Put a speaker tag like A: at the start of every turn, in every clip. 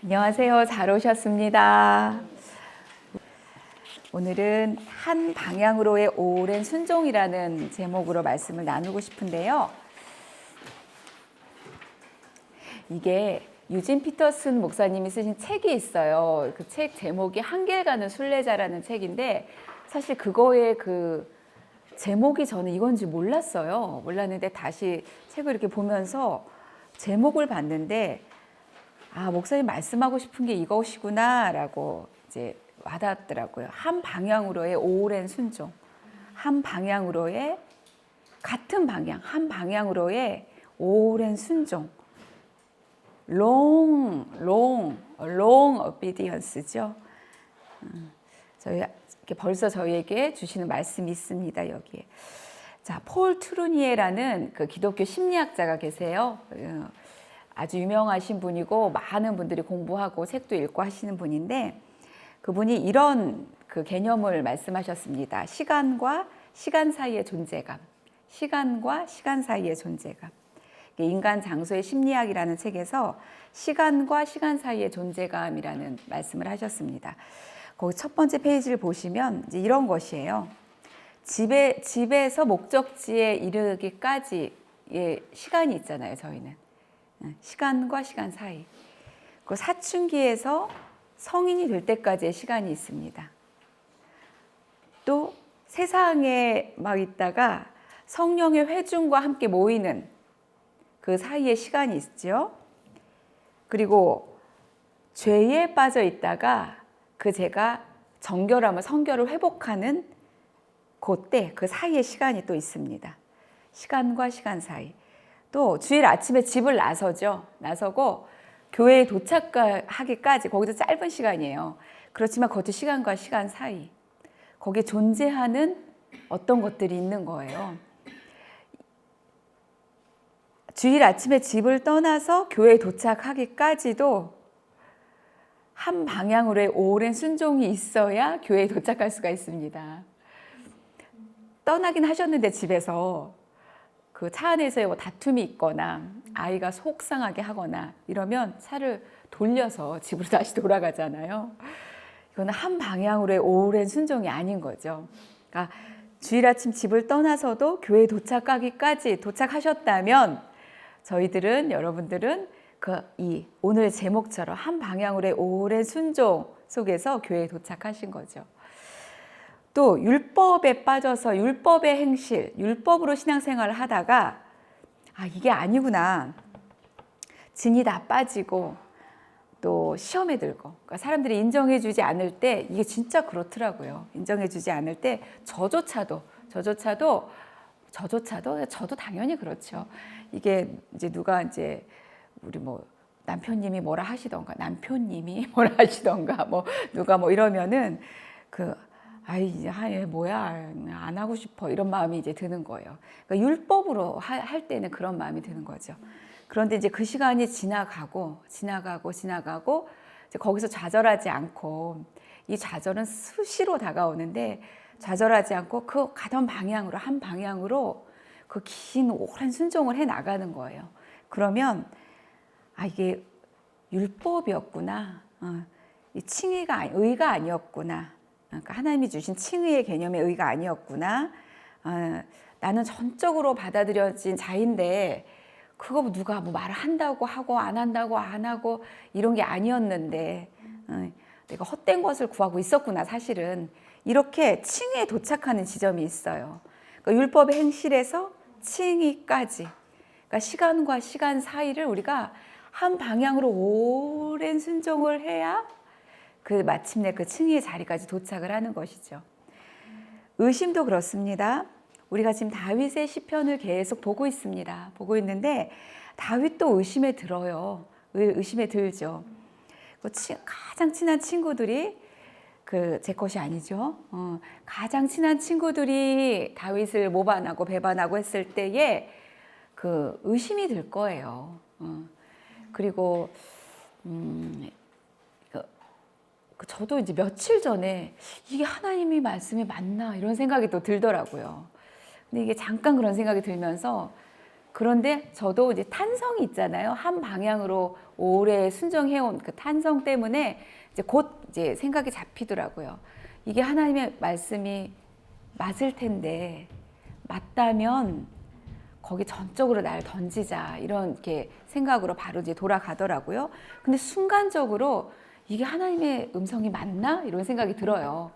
A: 안녕하세요. 잘 오셨습니다. 오늘은 한 방향으로의 오랜 순종이라는 제목으로 말씀을 나누고 싶은데요. 이게 유진 피터슨 목사님이 쓰신 책이 있어요. 그 책 제목이 한길 가는 순례자라는 책인데 사실 그거의 그 제목이 저는 이건지 몰랐어요. 몰랐는데 다시 책을 이렇게 보면서 제목을 봤는데 목사님 말씀하고 싶은 게 이것이구나 라고 이제 와닿더라고요. 한 방향으로의 오랜 순종, 한 방향으로의 같은 방향, 한 방향으로의 오랜 순종, long obedience죠. 저희 벌써 저희에게 주시는 말씀이 있습니다. 여기에. 자, 폴 트루니에라는 그 기독교 심리학자가 계세요. 아주 유명하신 분이고 많은 분들이 공부하고 책도 읽고 하시는 분인데 그분이 이런 그 개념을 말씀하셨습니다. 시간과 시간 사이의 존재감. 시간과 시간 사이의 존재감. 인간 장소의 심리학이라는 책에서 시간과 시간 사이의 존재감이라는 말씀을 하셨습니다. 거기 첫 번째 페이지를 보시면 이제 이런 것이에요. 집에서 목적지에 이르기까지의 시간이 있잖아요, 저희는. 시간과 시간 사이. 그 사춘기에서 성인이 될 때까지의 시간이 있습니다. 또 세상에 막 있다가 성령의 회중과 함께 모이는 그 사이의 시간이 있죠. 그리고 죄에 빠져 있다가 그 죄가 정결함을 성결을 회복하는 그때 그 사이의 시간이 또 있습니다. 시간과 시간 사이. 또 주일 아침에 집을 나서고 교회에 도착하기까지 거기도 짧은 시간이에요. 그렇지만 그것도 시간과 시간 사이. 거기에 존재하는 어떤 것들이 있는 거예요. 주일 아침에 집을 떠나서 교회에 도착하기까지도 한 방향으로의 오랜 순종이 있어야 교회에 도착할 수가 있습니다. 떠나긴 하셨는데 집에서 그 차 안에서의 뭐 다툼이 있거나 아이가 속상하게 하거나 이러면 차를 돌려서 집으로 다시 돌아가잖아요. 이거는 한 방향으로의 오랜 순종이 아닌 거죠. 그러니까 주일 아침 집을 떠나서도 교회에 도착하셨다면 여러분들은 이 오늘 제목처럼 한 방향으로의 오랜 순종 속에서 교회에 도착하신 거죠. 또 율법에 빠져서 율법의 행실, 율법으로 신앙생활을 하다가 이게 아니구나. 진이 다 빠지고 또 시험에 들고 그러니까 사람들이 인정해주지 않을 때 이게 진짜 그렇더라고요. 인정해주지 않을 때 저도 당연히 그렇죠. 이게 이제 누가 이제 우리 뭐 남편님이 뭐라 하시던가 뭐 누가 뭐 이러면은 뭐야, 안 하고 싶어. 이런 마음이 이제 드는 거예요. 그러니까 율법으로 할 때는 그런 마음이 드는 거죠. 그런데 이제 그 시간이 지나가고, 이제 거기서 좌절하지 않고, 이 좌절은 수시로 다가오는데, 좌절하지 않고 그 가던 방향으로, 한 방향으로 그 긴 오랜 순종을 해 나가는 거예요. 그러면, 이게 율법이었구나. 이 의가 아니었구나. 그러니까 하나님이 주신 칭의의 개념의 의가 아니었구나. 나는 전적으로 받아들여진 자인데 그거 누가 뭐 말을 한다고 하고 안 한다고 안 하고 이런 게 아니었는데 내가 헛된 것을 구하고 있었구나 사실은. 이렇게 칭의에 도착하는 지점이 있어요. 그러니까 율법의 행실에서 칭의까지. 그러니까 시간과 시간 사이를 우리가 한 방향으로 오랜 순종을 해야 마침내 그 칭의의 자리까지 도착을 하는 것이죠. 의심도 그렇습니다. 우리가 지금 다윗의 시편을 계속 보고 있습니다. 보고 있는데 다윗도 의심에 들어요. 의심에 들죠. 가장 친한 친구들이 제 것이 아니죠. 가장 친한 친구들이 다윗을 모반하고 배반하고 했을 때에 의심이 들 거예요. 그리고 저도 이제 며칠 전에 이게 하나님이 말씀이 맞나 이런 생각이 또 들더라고요. 근데 이게 잠깐 그런 생각이 들면서 그런데 저도 이제 탄성이 있잖아요. 한 방향으로 오래 순종해온 그 탄성 때문에 이제 곧 이제 생각이 잡히더라고요. 이게 하나님의 말씀이 맞을 텐데, 맞다면 거기 전적으로 날 던지자, 이런 이렇게 생각으로 바로 이제 돌아가더라고요. 근데 순간적으로 이게 하나님의 음성이 맞나? 이런 생각이 들어요.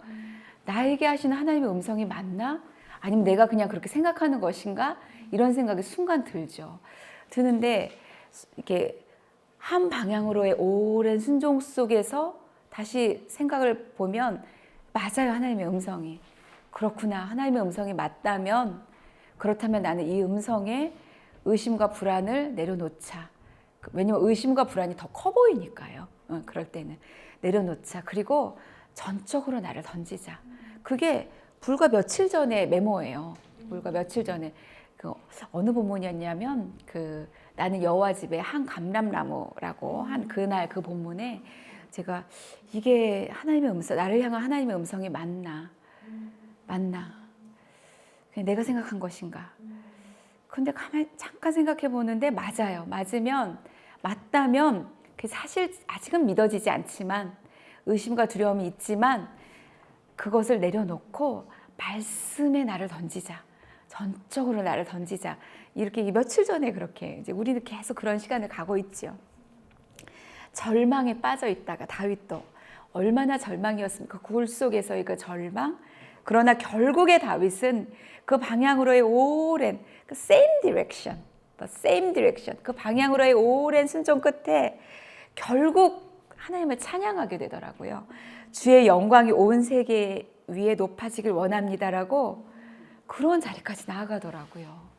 A: 나에게 하시는 하나님의 음성이 맞나? 아니면 내가 그냥 그렇게 생각하는 것인가? 이런 생각이 순간 들죠. 드는데 이렇게 한 방향으로의 오랜 순종 속에서 다시 생각을 보면 맞아요. 하나님의 음성이. 그렇구나. 하나님의 음성이 맞다면, 그렇다면 나는 이 음성에 의심과 불안을 내려놓자. 왜냐면 의심과 불안이 더 커 보이니까요. 그럴 때는 내려놓자. 그리고 전적으로 나를 던지자. 그게 불과 며칠 전에 메모예요. 불과 며칠 전에 그 어느 본문이었냐면 그 나는 여호와 집에 한 감람나무라고 한 그날 그 본문에 제가 이게 하나님의 음성, 나를 향한 하나님의 음성이 맞나? 그냥 내가 생각한 것인가? 근데 가만히 잠깐 생각해 보는데 맞아요. 맞다면 그 사실 아직은 믿어지지 않지만, 의심과 두려움이 있지만 그것을 내려놓고 말씀에 나를 던지자. 전적으로 나를 던지자. 이렇게 며칠 전에 그렇게 이제 우리는 계속 그런 시간을 가고 있죠. 절망에 빠져 있다가 다윗도 얼마나 절망이었습니까? 굴 속에서의 그 절망. 그러나 결국에 다윗은 그 방향으로의 오랜 그 same direction, 그 방향으로의 오랜 순종 끝에 결국 하나님을 찬양하게 되더라고요. 주의 영광이 온 세계 위에 높아지길 원합니다라고 그런 자리까지 나아가더라고요.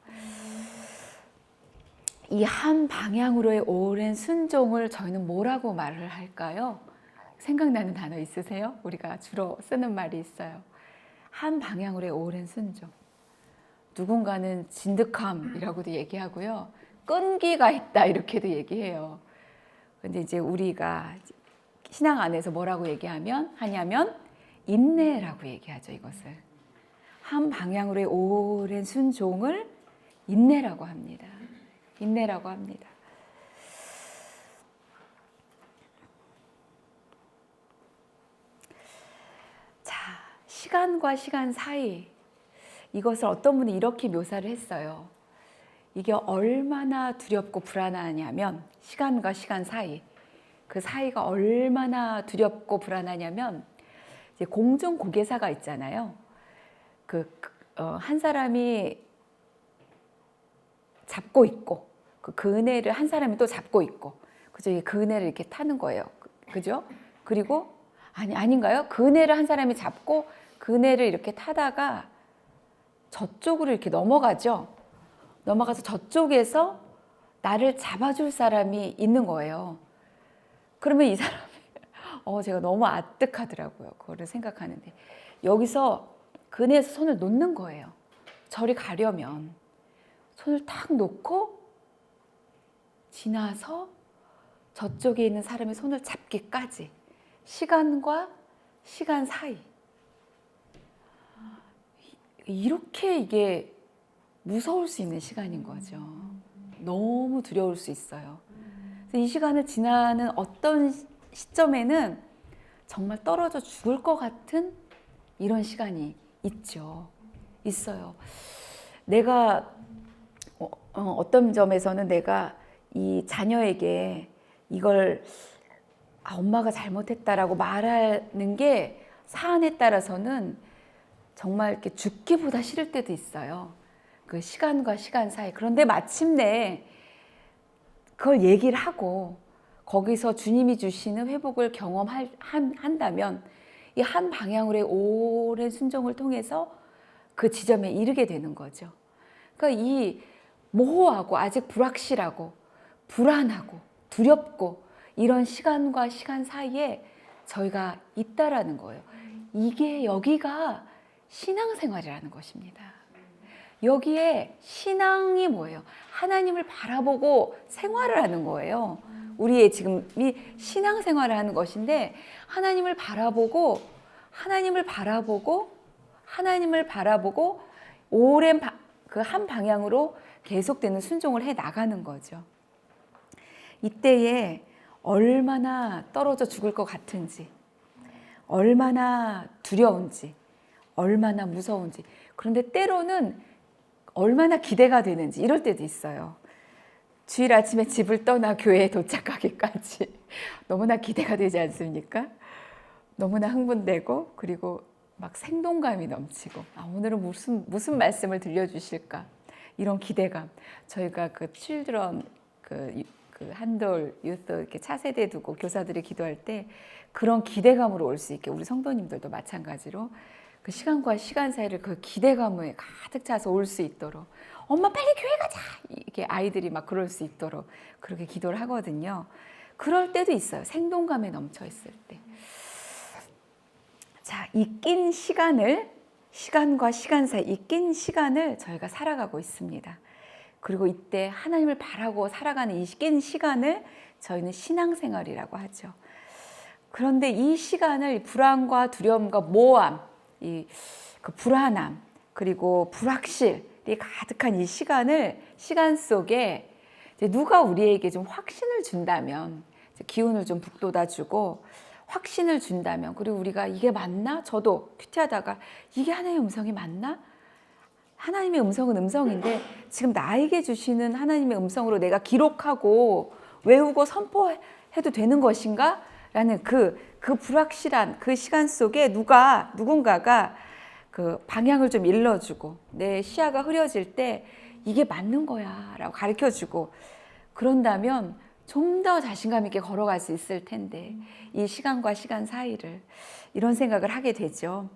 A: 이 한 방향으로의 오랜 순종을 저희는 뭐라고 말을 할까요? 생각나는 단어 있으세요? 우리가 주로 쓰는 말이 있어요. 한 방향으로의 오랜 순종. 누군가는 진득함이라고도 얘기하고요. 끈기가 있다 이렇게도 얘기해요. 근데 이제 우리가 신앙 안에서 뭐라고 하냐면 인내라고 얘기하죠. 이것을 한 방향으로의 오랜 순종을 인내라고 합니다. 자, 시간과 시간 사이, 이것을 어떤 분이 이렇게 묘사를 했어요. 이게 얼마나 두렵고 불안하냐면, 시간과 시간 사이, 그 사이가 얼마나 두렵고 불안하냐면, 이제 공중 고개사가 있잖아요. 한 사람이 잡고 있고, 그 그네를 한 사람이 또 잡고 있고, 그죠? 이 그네를 이렇게 타는 거예요. 그죠? 그리고 아닌가요? 그네를 한 사람이 잡고 그네를 이렇게 타다가 저쪽으로 이렇게 넘어가죠. 넘어가서 저쪽에서 나를 잡아줄 사람이 있는 거예요. 그러면 이 사람이 제가 너무 아득하더라고요. 그거를 생각하는데 여기서 그네에서 손을 놓는 거예요. 저리 가려면 손을 탁 놓고 지나서 저쪽에 있는 사람의 손을 잡기까지, 시간과 시간 사이, 이렇게 이게 무서울 수 있는 시간인 거죠. 너무 두려울 수 있어요. 이 시간을 지나는 어떤 시점에는 정말 떨어져 죽을 것 같은 이런 시간이 있어요. 내가 어떤 점에서는 내가 이 자녀에게 이걸 엄마가 잘못했다라고 말하는 게 사안에 따라서는 정말 이렇게 죽기보다 싫을 때도 있어요. 그 시간과 시간 사이. 그런데 마침내 그걸 얘기를 하고 거기서 주님이 주시는 회복을 경험한다면 이 한 방향으로의 오랜 순종을 통해서 그 지점에 이르게 되는 거죠. 그러니까 이 모호하고 아직 불확실하고 불안하고 두렵고 이런 시간과 시간 사이에 저희가 있다라는 거예요. 여기가 신앙생활이라는 것입니다. 여기에 신앙이 뭐예요? 하나님을 바라보고 생활을 하는 거예요. 우리의 지금이 신앙생활을 하는 것인데 하나님을 바라보고 오랜 그 한 방향으로 계속되는 순종을 해 나가는 거죠. 이때에 얼마나 떨어져 죽을 것 같은지, 얼마나 두려운지, 얼마나 무서운지, 그런데 때로는 얼마나 기대가 되는지 이럴 때도 있어요. 주일 아침에 집을 떠나 교회에 도착하기까지 너무나 기대가 되지 않습니까? 너무나 흥분되고 그리고 막 생동감이 넘치고 오늘은 무슨 말씀을 들려주실까 이런 기대감. 저희가 그 칠드런 그 한돌 유스 이렇게 차세대 두고 교사들이 기도할 때 그런 기대감으로 올 수 있게 우리 성도님들도 마찬가지로 그 시간과 시간 사이를 그 기대감에 가득 차서 올 수 있도록 엄마 빨리 교회 가자 이렇게 아이들이 막 그럴 수 있도록 그렇게 기도를 하거든요. 그럴 때도 있어요. 생동감에 넘쳐 있을 때. 자, 이 낀 시간과 시간 사이 이 낀 시간을 저희가 살아가고 있습니다. 그리고 이때 하나님을 바라고 살아가는 이 낀 시간을 저희는 신앙생활이라고 하죠. 그런데 이 시간을 불안과 두려움과 모호함, 그 불안함, 그리고 불확실이 가득한 이 시간 속에 이제 누가 우리에게 좀 확신을 준다면, 기운을 좀 북돋아주고 확신을 준다면, 그리고 우리가 이게 맞나? 저도 큐티하다가 이게 하나님의 음성이 맞나? 하나님의 음성은 음성인데 지금 나에게 주시는 하나님의 음성으로 내가 기록하고 외우고 선포해도 되는 것인가? 라는 그 불확실한 그 시간 속에 누군가가 그 방향을 좀 일러주고 내 시야가 흐려질 때 이게 맞는 거야 라고 가르쳐주고 그런다면 좀 더 자신감 있게 걸어갈 수 있을 텐데 이 시간과 시간 사이를 이런 생각을 하게 되죠.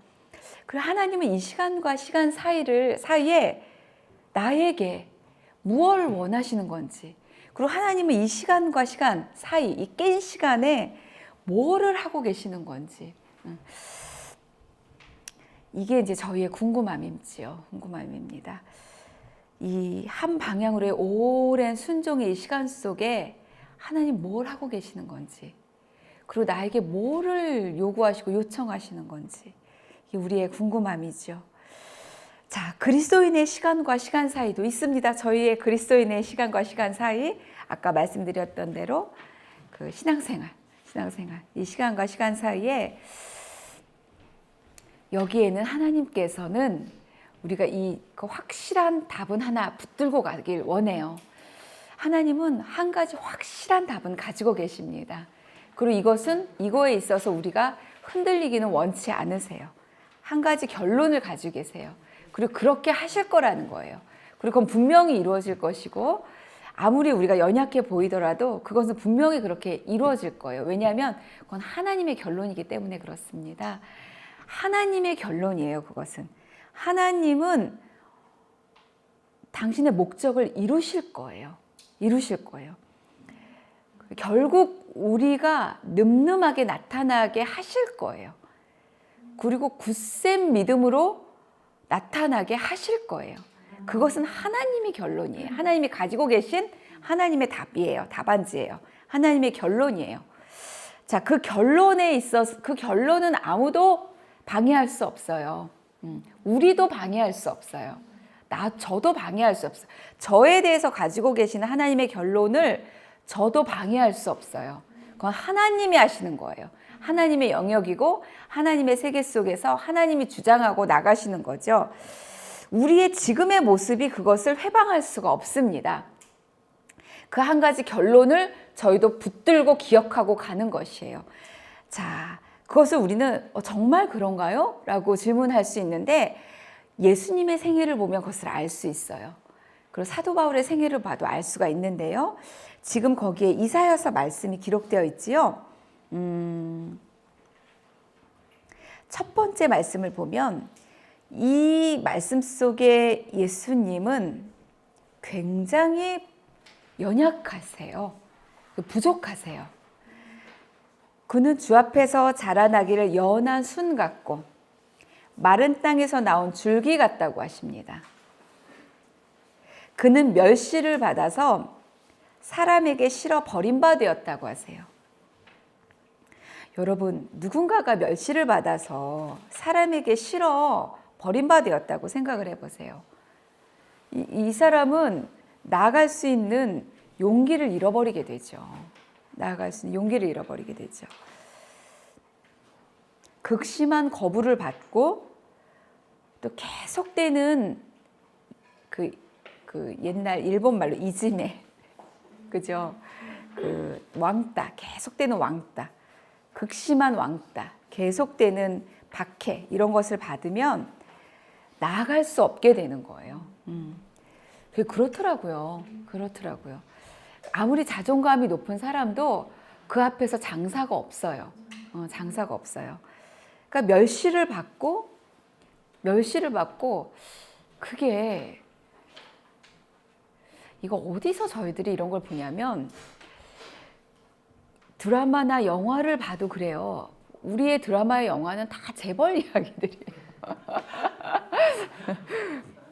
A: 그리고 하나님은 이 시간과 시간 사이에 나에게 무엇을 원하시는 건지, 그리고 하나님은 이 시간과 시간 사이 이 깬 시간에 뭐를 하고 계시는 건지, 이게 이제 저희의 궁금함입니다. 이 한 방향으로의 오랜 순종의 이 시간 속에 하나님 뭘 하고 계시는 건지, 그리고 나에게 뭐를 요구하시고 요청하시는 건지, 이게 우리의 궁금함이죠. 자, 그리스도인의 시간과 시간 사이도 있습니다. 저희의 그리스도인의 시간과 시간 사이, 아까 말씀드렸던 대로 그 신앙생활, 이 시간과 시간 사이에 여기에는 하나님께서는 우리가 그 확실한 답은 하나 붙들고 가길 원해요. 하나님은 한 가지 확실한 답은 가지고 계십니다. 그리고 이거에 있어서 우리가 흔들리기는 원치 않으세요. 한 가지 결론을 가지고 계세요. 그리고 그렇게 하실 거라는 거예요. 그리고 그건 분명히 이루어질 것이고 아무리 우리가 연약해 보이더라도 그것은 분명히 그렇게 이루어질 거예요. 왜냐하면 그건 하나님의 결론이기 때문에 그렇습니다. 하나님의 결론이에요. 그것은. 하나님은 당신의 목적을 이루실 거예요. 결국 우리가 늠름하게 나타나게 하실 거예요. 그리고 굳센 믿음으로 나타나게 하실 거예요. 그것은 하나님의 결론이에요. 하나님이 가지고 계신 하나님의 답이에요. 답안지예요. 하나님의 결론이에요. 자, 그 결론에 있어서 그 결론은 아무도 방해할 수 없어요. 우리도 방해할 수 없어요. 저도 방해할 수 없어요. 저에 대해서 가지고 계시는 하나님의 결론을 저도 방해할 수 없어요. 그건 하나님이 하시는 거예요. 하나님의 영역이고 하나님의 세계 속에서 하나님이 주장하고 나가시는 거죠. 우리의 지금의 모습이 그것을 회방할 수가 없습니다. 그 한 가지 결론을 저희도 붙들고 기억하고 가는 것이에요. 자, 그것을 우리는 정말 그런가요? 라고 질문할 수 있는데 예수님의 생애를 보면 그것을 알 수 있어요. 그리고 사도 바울의 생애를 봐도 알 수가 있는데요. 지금 거기에 이사야서 말씀이 기록되어 있지요. 첫 번째 말씀을 보면 이 말씀 속에 예수님은 굉장히 연약하세요. 부족하세요. 그는 주 앞에서 자라나기를 연한 순 같고 마른 땅에서 나온 줄기 같다고 하십니다. 그는 멸시를 받아서 사람에게 실어 버림받았다고 하세요. 여러분, 누군가가 멸시를 받아서 사람에게 실어 버림받았다고 생각을 해보세요. 이 사람은 나아갈 수 있는 용기를 잃어버리게 되죠. 나아갈 수 있는 용기를 잃어버리게 되죠. 극심한 거부를 받고 또 계속되는 그 옛날 일본 말로 이즈메, 그죠? 그 왕따, 계속되는 왕따, 극심한 왕따, 계속되는 박해 이런 것을 받으면 나아갈 수 없게 되는 거예요. 그렇더라고요. 그렇더라고요. 아무리 자존감이 높은 사람도 그 앞에서 장사가 없어요. 장사가 없어요. 그러니까 멸시를 받고 그게 이거 어디서 저희들이 이런 걸 보냐면 드라마나 영화를 봐도 그래요. 우리의 드라마의 영화는 다 재벌 이야기들이에요.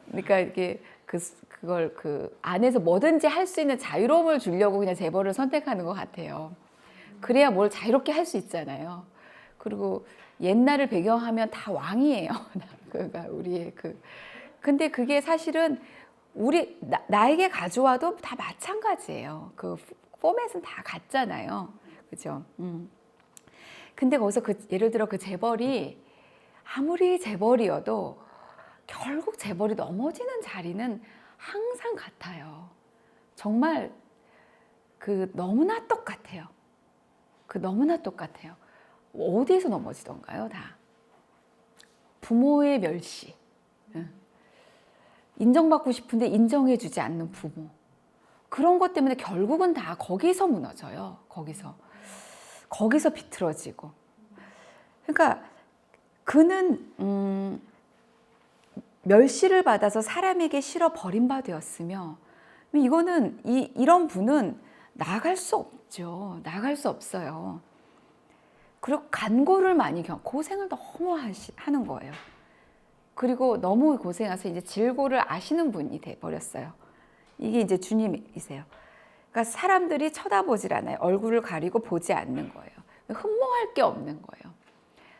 A: 그러니까 이게 그걸 그 안에서 뭐든지 할 수 있는 자유로움을 주려고 그냥 재벌을 선택하는 것 같아요. 그래야 뭘 자유롭게 할 수 있잖아요. 그리고 옛날을 배경하면 다 왕이에요. 그러니까 우리의 근데 그게 사실은 나에게 가져와도 다 마찬가지예요. 그 포맷은 다 같잖아요. 그죠? 근데 거기서 예를 들어 그 재벌이 아무리 재벌이어도 결국 재벌이 넘어지는 자리는 항상 같아요. 정말 너무나 똑같아요. 너무나 똑같아요. 어디에서 넘어지던가요, 다? 부모의 멸시. 인정받고 싶은데 인정해주지 않는 부모. 그런 것 때문에 결국은 다 거기서 무너져요. 거기서 비틀어지고. 그러니까 그는 멸시를 받아서 사람에게 싫어 버림받았으며 이거는 이런 분은 나갈 수 없죠. 나갈 수 없어요. 그리고 간고를 많이 고생을 너무 하는 거예요. 그리고 너무 고생해서 이제 질고를 아시는 분이 돼 버렸어요. 이게 이제 주님이세요. 그러니까 사람들이 쳐다보질 않아요. 얼굴을 가리고 보지 않는 거예요. 흠모할 게 없는 거예요.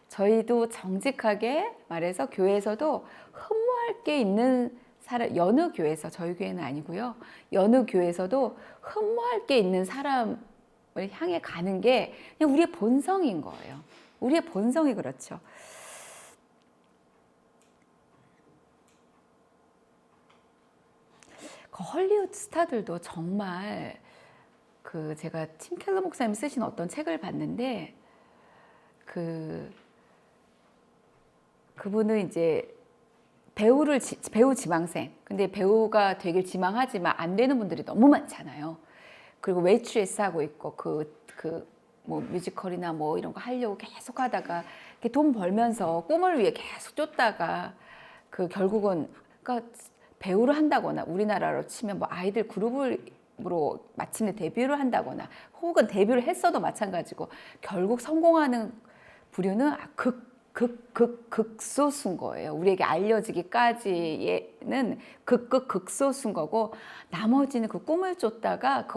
A: 저희도 정직하게 말해서 교회에서도 흠모할 게 있는 사람, 여느 교회에서, 저희 교회는 아니고요. 여느 교회에서도 흠모할 게 있는 사람을 향해 가는 게 그냥 우리의 본성인 거예요. 우리의 본성이 그렇죠. 헐리우드 스타들도 정말 제가 팀 켈러 목사님 쓰신 어떤 책을 봤는데 그분은 이제 배우 지망생. 근데 배우가 되길 지망하지만 안 되는 분들이 너무 많잖아요. 그리고 웨이트레스 하고 있고 뭐 뮤지컬이나 뭐 이런 거 하려고 계속 하다가 돈 벌면서 꿈을 위해 계속 쫓다가 결국은 그러니까 배우를 한다거나 우리나라로 치면 뭐 아이들 그룹으로 마침내 데뷔를 한다거나 혹은 데뷔를 했어도 마찬가지고 결국 성공하는 부류는 극소수인 거예요. 우리에게 알려지기까지는 극소수인 거고 나머지는 그 꿈을 쫓다가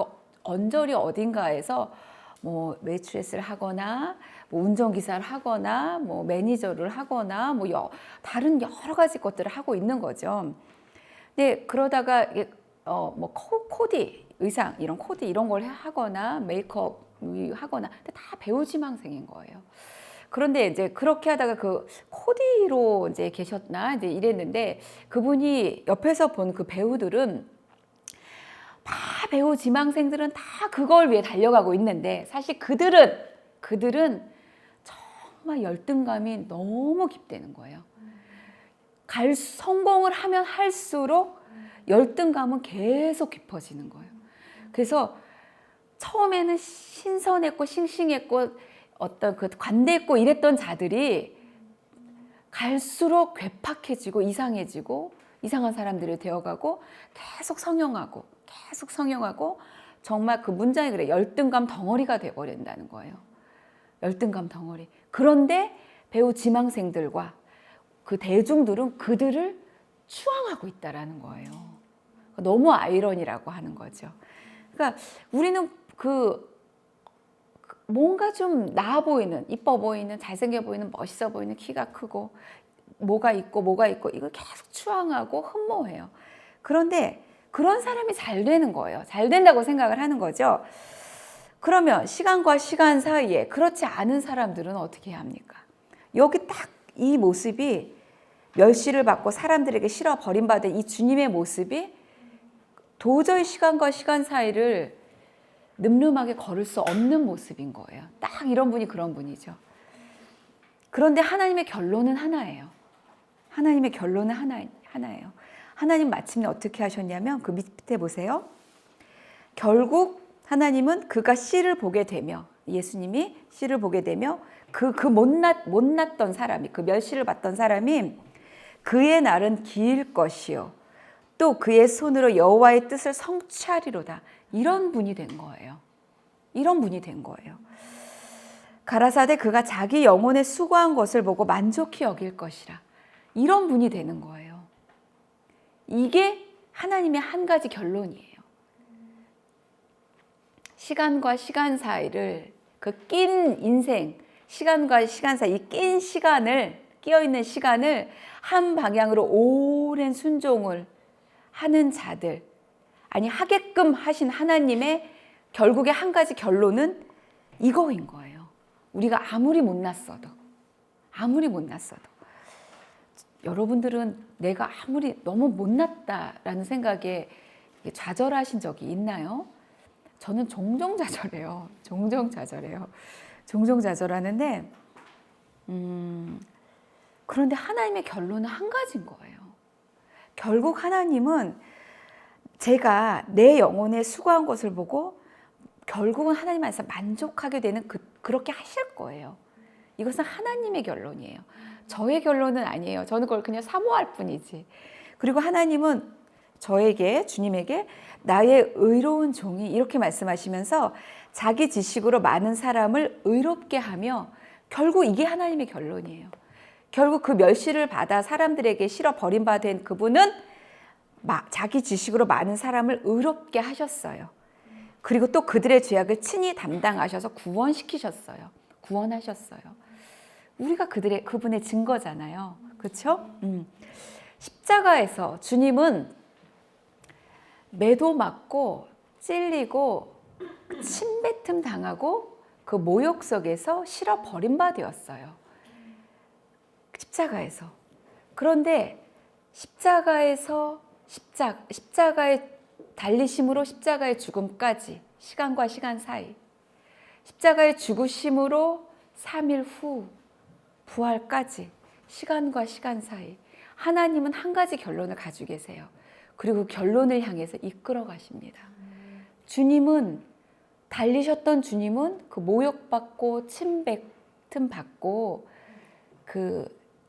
A: 언저리 어딘가에서 뭐 웨이트레스를 하거나 뭐 운전기사를 하거나 뭐 매니저를 하거나 뭐 다른 여러 가지 것들을 하고 있는 거죠. 근데 그러다가 뭐 코디 의상 이런 걸 하거나 메이크업 하거나 근데 다 배우 지망생인 거예요. 그런데 이제 그렇게 하다가 코디로 이제 계셨나 이제 이랬는데 그분이 옆에서 본 그 배우들은 다 배우 지망생들은 다 그걸 위해 달려가고 있는데 사실 그들은 정말 열등감이 너무 깊다는 거예요. 성공을 하면 할수록 열등감은 계속 깊어지는 거예요. 그래서 처음에는 신선했고 싱싱했고 어떤 관대했고 이랬던 자들이 갈수록 괴팍해지고 이상해지고 이상한 사람들이 되어가고 계속 성형하고 정말 그 문장이 그래. 열등감 덩어리가 돼버린다는 거예요. 열등감 덩어리. 그런데 배우 지망생들과 그 대중들은 그들을 추앙하고 있다라는 거예요. 너무 아이러니라고 하는 거죠. 그러니까 우리는 뭔가 좀 나아 보이는, 이뻐 보이는, 잘생겨 보이는, 멋있어 보이는, 키가 크고 뭐가 있고 이걸 계속 추앙하고 흠모해요. 그런데 그런 사람이 잘 되는 거예요. 잘 된다고 생각을 하는 거죠. 그러면 시간과 시간 사이에 그렇지 않은 사람들은 어떻게 해야 합니까? 여기 딱 이 모습이 멸시를 받고 사람들에게 싫어 버림받은 이 주님의 모습이 도저히 시간과 시간 사이를 늠름하게 걸을 수 없는 모습인 거예요. 딱 이런 분이 그런 분이죠. 그런데 하나님의 결론은 하나예요. 하나님의 결론은 하나예요. 하나님 마침내 어떻게 하셨냐면 그 밑에 보세요. 결국 하나님은 그가 씨를 보게 되며, 예수님이 씨를 보게 되며 못났던 사람이, 그 멸시를 받던 사람이 그의 날은 길 것이요 또 그의 손으로 여호와의 뜻을 성취하리로다. 이런 분이 된 거예요. 이런 분이 된 거예요. 가라사대 그가 자기 영혼에 수고한 것을 보고 만족히 여길 것이라. 이런 분이 되는 거예요. 이게 하나님의 한 가지 결론이에요. 시간과 시간 사이를, 그 낀 인생, 시간과 시간 사이 낀 시간을, 끼어있는 시간을 한 방향으로 오랜 순종을 하는 자들, 아니 하게끔 하신 하나님의 결국에 한 가지 결론은 이거인 거예요. 우리가 아무리 못났어도 여러분들은 내가 아무리 너무 못났다라는 생각에 좌절하신 적이 있나요? 저는 종종 좌절해요. 종종 좌절하는데 그런데 하나님의 결론은 한 가지인 거예요. 결국 하나님은 제가 내 영혼에 수고한 것을 보고 결국은 하나님 안에서 만족하게 되는 그렇게 하실 거예요. 이것은 하나님의 결론이에요. 저의 결론은 아니에요. 저는 그걸 그냥 사모할 뿐이지. 그리고 하나님은 저에게, 주님에게 나의 의로운 종이 이렇게 말씀하시면서 자기 지식으로 많은 사람을 의롭게 하며, 결국 이게 하나님의 결론이에요. 결국 그 멸시를 받아 사람들에게 싫어 버림받은 그분은 자기 지식으로 많은 사람을 의롭게 하셨어요. 그리고 또 그들의 죄악을 친히 담당하셔서 구원시키셨어요. 구원하셨어요. 우리가 그분의 증거잖아요. 그렇죠? 십자가에서 주님은 매도 맞고 찔리고 침뱉음 당하고 그 모욕 속에서 실어 버림받았어요. 십자가에서. 그런데 십자가의 달리심으로 십자가의 죽음까지, 시간과 시간 사이, 십자가의 죽으심으로 3일 후 부활까지, 시간과 시간 사이, 하나님은 한 가지 결론을 가지고 계세요. 그리고 결론을 향해서 이끌어 가십니다. 달리셨던 주님은 그 모욕받고 침뱉음 받고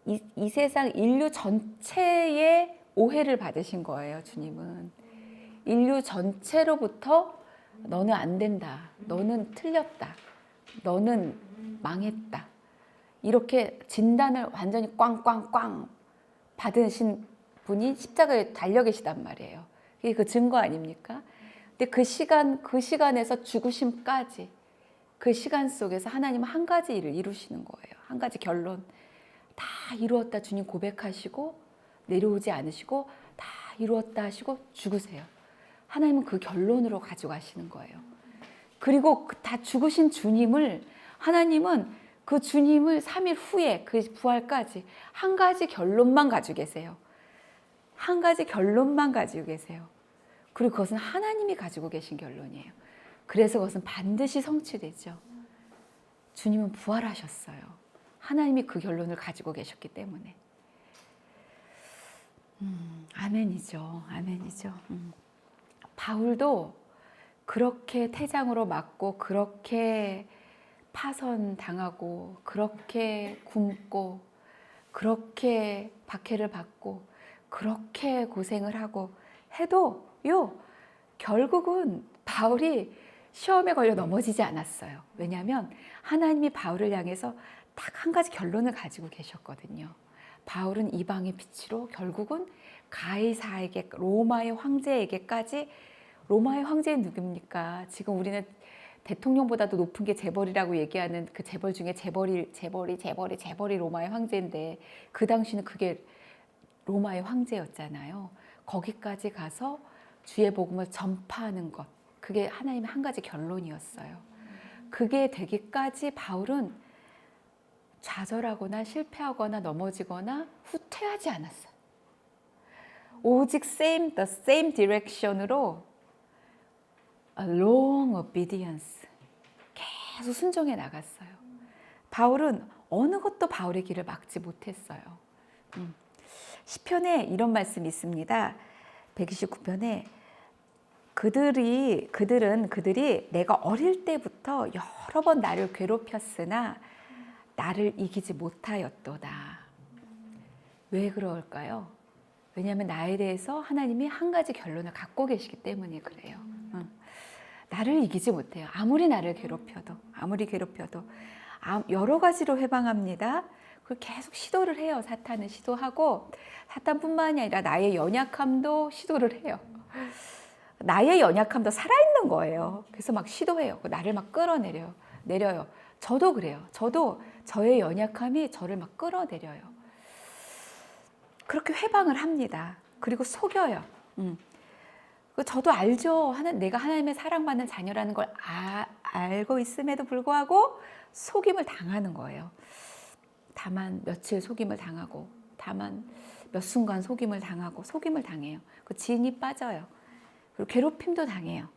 A: 이 세상 인류 전체의 오해를 받으신 거예요. 주님은 인류 전체로부터 너는 안 된다, 너는 틀렸다, 너는 망했다, 이렇게 진단을 완전히 꽝꽝꽝 받으신 분이 십자가에 달려 계시단 말이에요. 이게 그 증거 아닙니까? 근데 그 시간에서 죽으심까지, 그 시간 속에서 하나님은 한 가지 일을 이루시는 거예요. 한 가지 결론. 다 이루었다 주님 고백하시고 내려오지 않으시고 다 이루었다 하시고 죽으세요. 하나님은 그 결론으로 가져가시는 거예요. 그리고 다 죽으신 주님을, 하나님은 그 주님을 3일 후에 그 부활까지 한 가지 결론만 가지고 계세요. 한 가지 결론만 가지고 계세요. 그리고 그것은 하나님이 가지고 계신 결론이에요. 그래서 그것은 반드시 성취되죠. 주님은 부활하셨어요. 하나님이 그 결론을 가지고 계셨기 때문에. 아멘이죠. 아멘이죠. 바울도 그렇게 태장으로 맞고, 그렇게 파선당하고, 그렇게 굶고, 그렇게 박해를 받고, 그렇게 고생을 하고 해도요, 결국은 바울이 시험에 걸려 넘어지지 않았어요. 왜냐하면 하나님이 바울을 향해서 딱 한 가지 결론을 가지고 계셨거든요. 바울은 이방의 빛으로 결국은 가이사에게, 로마의 황제에게까지. 로마의 황제는 누굽니까? 지금 우리는 대통령보다도 높은 게 재벌이라고 얘기하는 그 재벌 중에 재벌이 로마의 황제인데, 그 당시는 그게 로마의 황제였잖아요. 거기까지 가서 주의 복음을 전파하는 것. 그게 하나님의 한 가지 결론이었어요. 그게 되기까지 바울은 좌절하거나 실패하거나 넘어지거나 후퇴하지 않았어요. 오직 the same direction으로 a long obedience. 계속 순종해 나갔어요. 바울은 어느 것도 바울의 길을 막지 못했어요. 시편에 이런 말씀이 있습니다. 129편에 그들이 내가 어릴 때부터 여러 번 나를 괴롭혔으나 나를 이기지 못하였도다. 왜 그럴까요? 왜냐하면 나에 대해서 하나님이 한 가지 결론을 갖고 계시기 때문에 그래요. 나를 이기지 못해요. 아무리 나를 괴롭혀도 여러 가지로 해방합니다. 그걸 계속 시도를 해요. 사탄은 시도하고 사탄뿐만이 아니라 나의 연약함도 시도를 해요. 나의 연약함도 살아있는 거예요. 그래서 막 시도해요. 나를 막 내려요. 저도 그래요. 저도 저의 연약함이 저를 막 끌어내려요. 그렇게 회방을 합니다. 그리고 속여요. 저도 알죠. 내가 하나님의 사랑받는 자녀라는 걸 알고 있음에도 불구하고 속임을 당하는 거예요. 다만 며칠 속임을 당하고, 다만 몇 순간 속임을 당해요. 그 진이 빠져요. 그리고 괴롭힘도 당해요.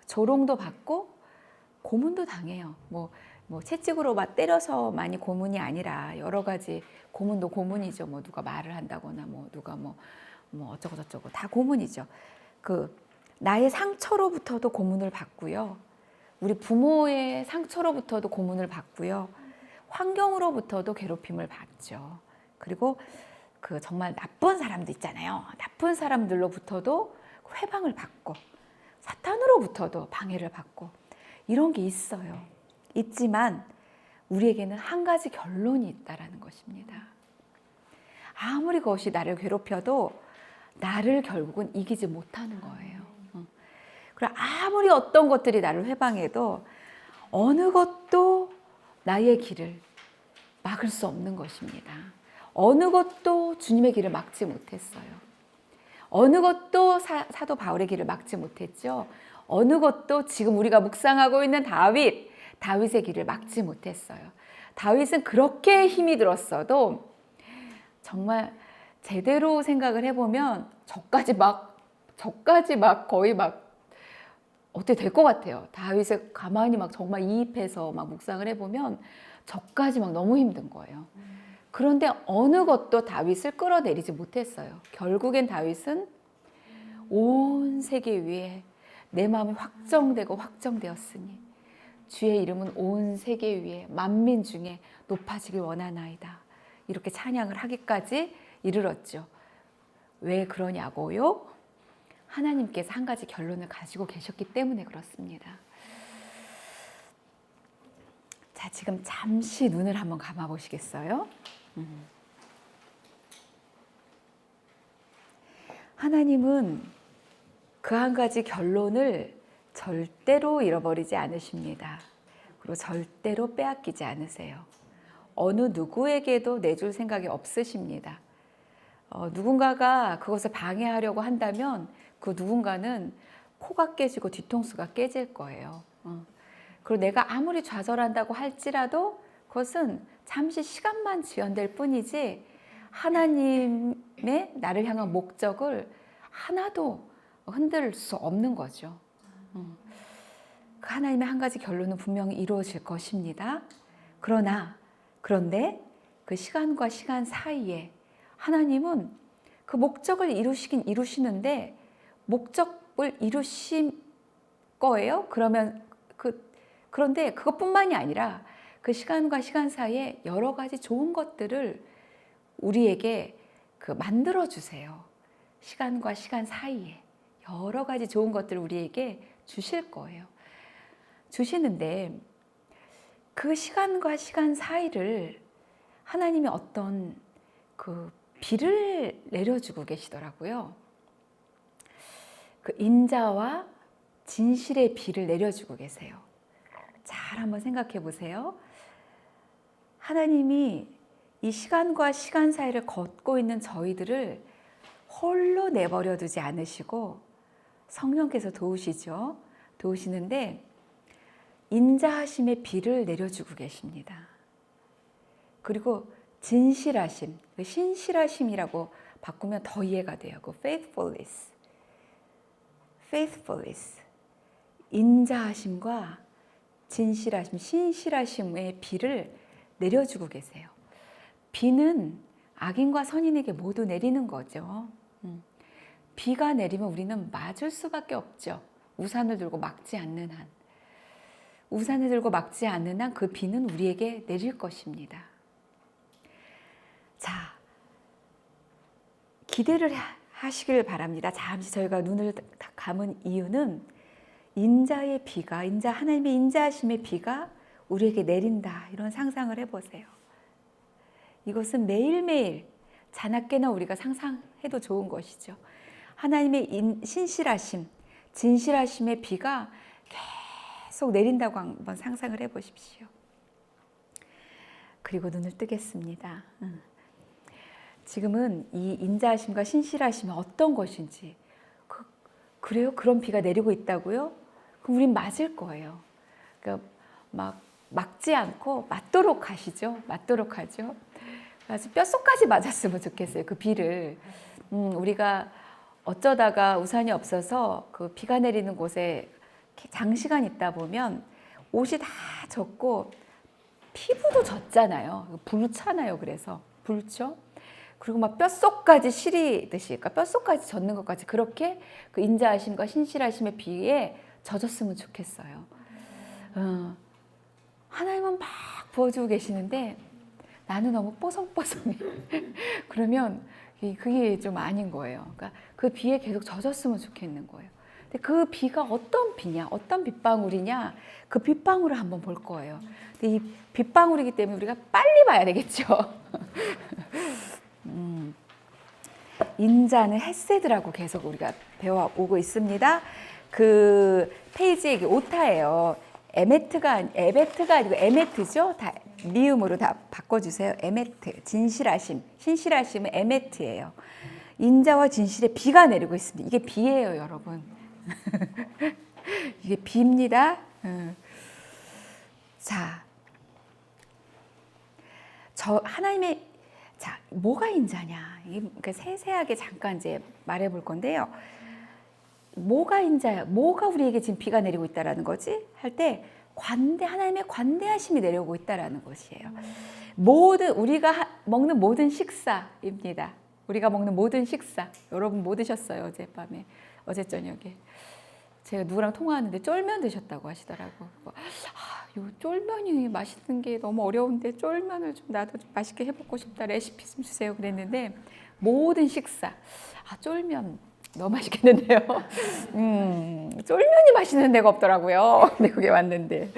A: 조롱도 받고 고문도 당해요. 뭐 채찍으로 막 때려서 많이 고문이 아니라 여러 가지 고문도 고문이죠. 뭐 누가 말을 한다거나 누가 어쩌고 저쩌고 다 고문이죠. 나의 상처로부터도 고문을 받고요. 우리 부모의 상처로부터도 고문을 받고요. 환경으로부터도 괴롭힘을 받죠. 그리고 정말 나쁜 사람도 있잖아요. 나쁜 사람들로부터도 회방을 받고 사탄으로부터도 방해를 받고 이런 게 있어요. 있지만 우리에게는 한 가지 결론이 있다라는 것입니다. 아무리 그것이 나를 괴롭혀도 나를 결국은 이기지 못하는 거예요. 그리고 아무리 어떤 것들이 나를 회방해도 어느 것도 나의 길을 막을 수 없는 것입니다. 어느 것도 주님의 길을 막지 못했어요. 어느 것도 사도 바울의 길을 막지 못했죠. 어느 것도 지금 우리가 묵상하고 있는 다윗의 길을 막지 못했어요. 다윗은 그렇게 힘이 들었어도 정말 제대로 생각을 해보면 저까지 막 거의 막 어떻게 될 것 같아요. 다윗을 가만히 막 정말 이입해서 막 묵상을 해보면 저까지 막 너무 힘든 거예요. 그런데 어느 것도 다윗을 끌어내리지 못했어요. 결국엔 다윗은 온 세계 위에 내 마음이 확정되었으니 주의 이름은 온 세계 위에 만민 중에 높아지길 원하나이다. 이렇게 찬양을 하기까지 이르렀죠. 왜 그러냐고요? 하나님께서 한 가지 결론을 가지고 계셨기 때문에 그렇습니다. 자, 지금 잠시 눈을 한번 감아 보시겠어요? 하나님은 그 한 가지 결론을 절대로 잃어버리지 않으십니다. 그리고 절대로 빼앗기지 않으세요. 어느 누구에게도 내줄 생각이 없으십니다. 누군가가 그것을 방해하려고 한다면 그 누군가는 코가 깨지고 뒤통수가 깨질 거예요. 그리고 내가 아무리 좌절한다고 할지라도 그것은 잠시 시간만 지연될 뿐이지 하나님의 나를 향한 목적을 하나도 흔들 수 없는 거죠. 그 하나님의 한 가지 결론은 분명히 이루어질 것입니다. 그런데 그 시간과 시간 사이에 하나님은 그 목적을 이루시긴 이루시는데 목적을 이루신 거예요. 그런데 그것뿐만이 아니라 그 시간과 시간 사이에 여러 가지 좋은 것들을 우리에게 만들어 주세요. 시간과 시간 사이에 여러 가지 좋은 것들을 우리에게 주실 거예요. 주시는데 그 시간과 시간 사이를 하나님이 어떤 비를 내려주고 계시더라고요. 인자와 진실의 비를 내려주고 계세요. 잘 한번 생각해 보세요. 하나님이 이 시간과 시간 사이를 걷고 있는 저희들을 홀로 내버려 두지 않으시고 성령께서 도우시죠. 도우시는데 인자하심의 비를 내려주고 계십니다. 그리고 진실하심, 신실하심이라고 바꾸면 더 이해가 돼요. 그 faithfulness, 인자하심과 진실하심, 신실하심의 비를 내려주고 계세요. 비는 악인과 선인에게 모두 내리는 거죠. 비가 내리면 우리는 맞을 수밖에 없죠. 우산을 들고 막지 않는 한. 우산을 들고 막지 않는 한 그 비는 우리에게 내릴 것입니다. 자, 기대를 하시길 바랍니다. 잠시 저희가 눈을 감은 이유는 인자의 비가, 하나님의 인자하심의 비가 우리에게 내린다. 이런 상상을 해보세요. 이것은 매일매일 자나깨나 우리가 상상해도 좋은 것이죠. 하나님의 신실하심, 진실하심의 비가 계속 내린다고 한번 상상을 해보십시오. 그리고 눈을 뜨겠습니다. 지금은 이 인자하심과 신실하심이 어떤 것인지, 그래요? 그런 비가 내리고 있다고요? 그럼 우린 맞을 거예요. 그러니까 막지 않고 맞도록 하시죠. 맞도록 하죠. 아주 뼛속까지 맞았으면 좋겠어요. 그 비를. 우리가 어쩌다가 우산이 없어서 그 비가 내리는 곳에 장시간 있다 보면 옷이 다 젖고 피부도 젖잖아요. 불차나요. 그래서 불죠. 그리고 막 뼛속까지 시리듯이, 그러니까 뼛속까지 젖는 것까지 그렇게 그 인자하심과 신실하심의 비에 젖었으면 좋겠어요. 하나님은 막 부어주고 계시는데 나는 너무 뽀송뽀송해. 그러면 그게 좀 아닌 거예요. 그러니까 그 비에 계속 젖었으면 좋겠는 거예요. 근데 그 비가 어떤 비냐, 어떤 빗방울이냐, 그 빗방울을 한번 볼 거예요. 근데 이 빗방울이기 때문에 우리가 빨리 봐야 되겠죠. 인자는 헤세드라고 계속 우리가 배워오고 있습니다. 그 페이지에 오타예요. 에베트가 아니고 에메트죠. 다 미음으로 다 바꿔주세요. 에메트, 진실하심, 신실하심은 에메트예요. 인자와 진실의 비가 내리고 있습니다. 이게 비예요, 여러분. 이게 비입니다. 자, 하나님의 뭐가 인자냐? 그러니까 세세하게 잠깐 이제 말해볼 건데요. 뭐가 인자야? 뭐가 우리에게 지금 비가 내리고 있다라는 거지? 할 때 하나님의 관대하심이 내려오고 있다라는 것이에요. 우리가 먹는 모든 식사입니다. 우리가 먹는 모든 식사. 여러분 뭐 드셨어요? 어젯밤에, 어제 저녁에. 제가 누구랑 통화하는데 쫄면 드셨다고 하시더라고. 요 쫄면이 맛있는 게 너무 어려운데 쫄면을 좀 나도 좀 맛있게 해먹고 싶다. 레시피 좀 주세요. 그랬는데 모든 식사. 쫄면 너무 맛있겠는데요. 쫄면이 맛있는 데가 없더라고요. 근데 그게 왔는데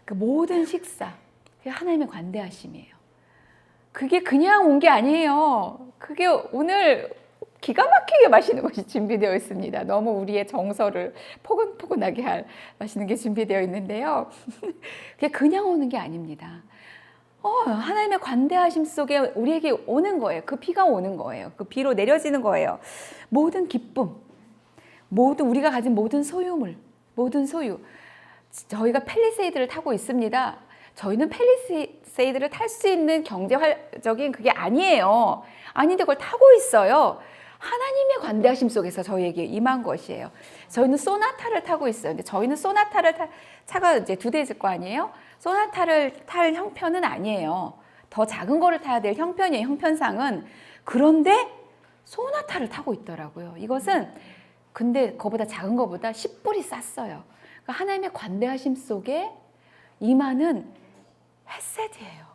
A: 그 모든 식사. 그게 하나님의 관대하심이에요. 그게 그냥 온 게 아니에요. 그게 오늘 기가 막히게 맛있는 것이 준비되어 있습니다. 너무 우리의 정서를 포근포근하게 할 맛있는 게 준비되어 있는데요. 그게 그냥 오는 게 아닙니다. 하나님의 관대하심 속에 우리에게 오는 거예요. 그 비가 오는 거예요. 그 비로 내려지는 거예요. 모든 기쁨, 우리가 가진 모든 소유물, 모든 소유. 저희가 팰리세이드를 타고 있습니다. 저희는 팰리세이드를 탈 수 있는 경제적인 그게 아니에요. 아닌데 그걸 타고 있어요. 하나님의 관대하심 속에서 저희에게 임한 것이에요. 저희는 소나타를 타고 있어요. 근데 저희는 차가 이제 2대일 거 아니에요? 소나타를 탈 형편은 아니에요. 더 작은 거를 타야 될 형편이에요. 형편상은. 그런데 소나타를 타고 있더라고요. 이것은 근데 그거보다 작은 거보다 10불이 쌌어요. 그러니까 하나님의 관대하심 속에 임하는 헤세드예요.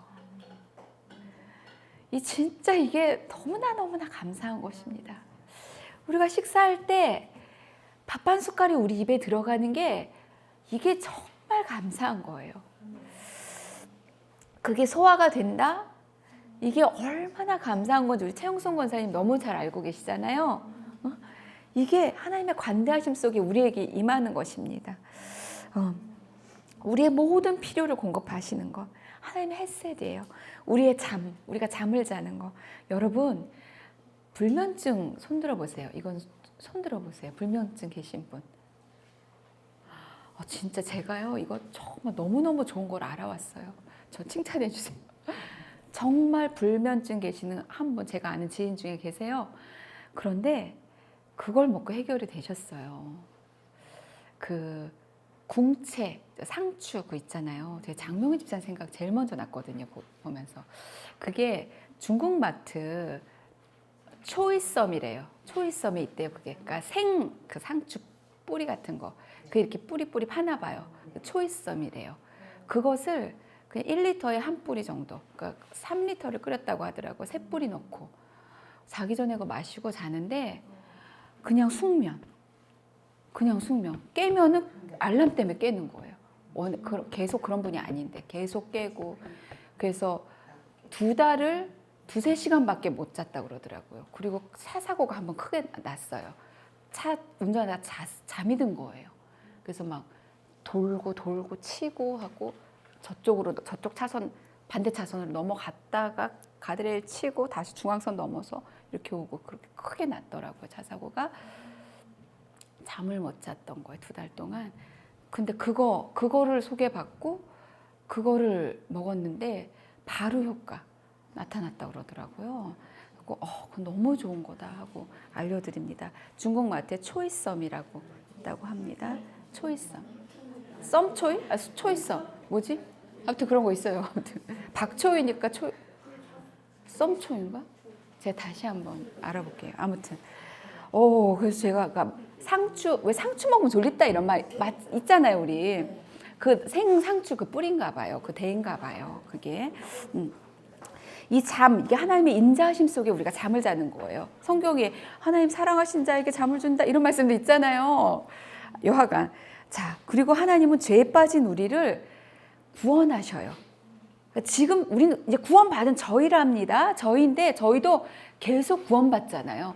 A: 진짜 이게 너무나 감사한 것입니다. 우리가 식사할 때 밥 한 숟갈이 우리 입에 들어가는 게 이게 정말 감사한 거예요. 그게 소화가 된다? 이게 얼마나 감사한 건지 우리 최영순 권사님 너무 잘 알고 계시잖아요. 이게 하나님의 관대하심 속에 우리에게 임하는 것입니다. 우리의 모든 필요를 공급하시는 것. 하나님의 헤세드예요. 우리가 잠을 자는 거. 여러분, 불면증 손들어 보세요. 이건 손 들어보세요. 불면증 계신 분. 진짜 제가요, 이거 정말 너무너무 좋은 걸 알아왔어요. 저 칭찬해 주세요. 정말 불면증 계시는 한 분, 제가 아는 지인 중에 계세요. 그런데 그걸 먹고 해결이 되셨어요. 그 궁채, 상추 그 있잖아요. 제가 장명희 집사님 생각 제일 먼저 났거든요. 보면서. 그게 중국 마트 초이썸이래요. 초이썸에 있대요. 그게 그러니까 그 상추 뿌리 같은 거. 그 이렇게 뿌리 파나 봐요. 초이썸이래요. 그것을 그냥 1리터에 한 뿌리 정도. 그러니까 3리터를 끓였다고 하더라고. 3뿌리 넣고 자기 전에 그거 마시고 자는데 그냥 숙면. 깨면은 알람 때문에 깨는 거예요. 계속 그런 분이 아닌데 계속 깨고. 그래서 2달을 2-3시간밖에 못 잤다 그러더라고요. 그리고 차 사고가 한번 크게 났어요. 차 운전하다 잠이 든 거예요. 그래서 막 돌고 치고 하고 저쪽 차선 반대 차선으로 넘어갔다가 가드레일 치고 다시 중앙선 넘어서 이렇게 오고 그렇게 크게 났더라고요. 차 사고가. 잠을 못 잤던 거예요. 2달 동안. 근데 그거를 소개받고 그거를 먹었는데 바로 효과 나타났다 그러더라고요. 그건 너무 좋은 거다 하고 알려드립니다. 중국 마트에 초이썸이라고 있다고 합니다. 초이썸. 썸초이? 초이썸. 뭐지? 아무튼 그런 거 있어요. 아무튼 박초이니까 썸초인가? 제가 다시 한번 알아볼게요. 아무튼 그래서 제가 왜 상추 먹으면 졸립다 이런 말 있잖아요, 우리. 그 생상추 그 뿌리인가 봐요. 그 대인가 봐요. 그게. 이게 하나님의 인자하심 속에 우리가 잠을 자는 거예요. 성경에 하나님 사랑하신 자에게 잠을 준다 이런 말씀도 있잖아요. 여하간. 자, 그리고 하나님은 죄에 빠진 우리를 구원하셔요. 지금 우리는 이제 구원받은 저희랍니다. 저희인데 저희도 계속 구원받잖아요.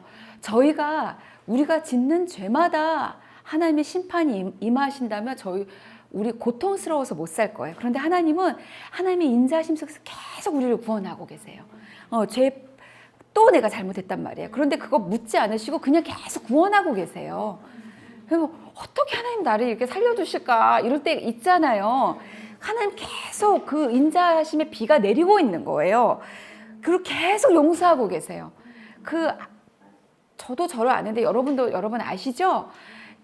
A: 우리가 짓는 죄마다 하나님의 심판이 임하신다면 우리 고통스러워서 못 살 거예요. 그런데 하나님은 하나님의 인자하심 속에서 계속 우리를 구원하고 계세요. 또 내가 잘못했단 말이에요. 그런데 그거 묻지 않으시고 그냥 계속 구원하고 계세요. 그래서 어떻게 하나님 나를 이렇게 살려주실까 이럴 때 있잖아요. 하나님 계속 그 인자하심의 비가 내리고 있는 거예요. 그리고 계속 용서하고 계세요. 저도 저를 아는데 여러분 아시죠?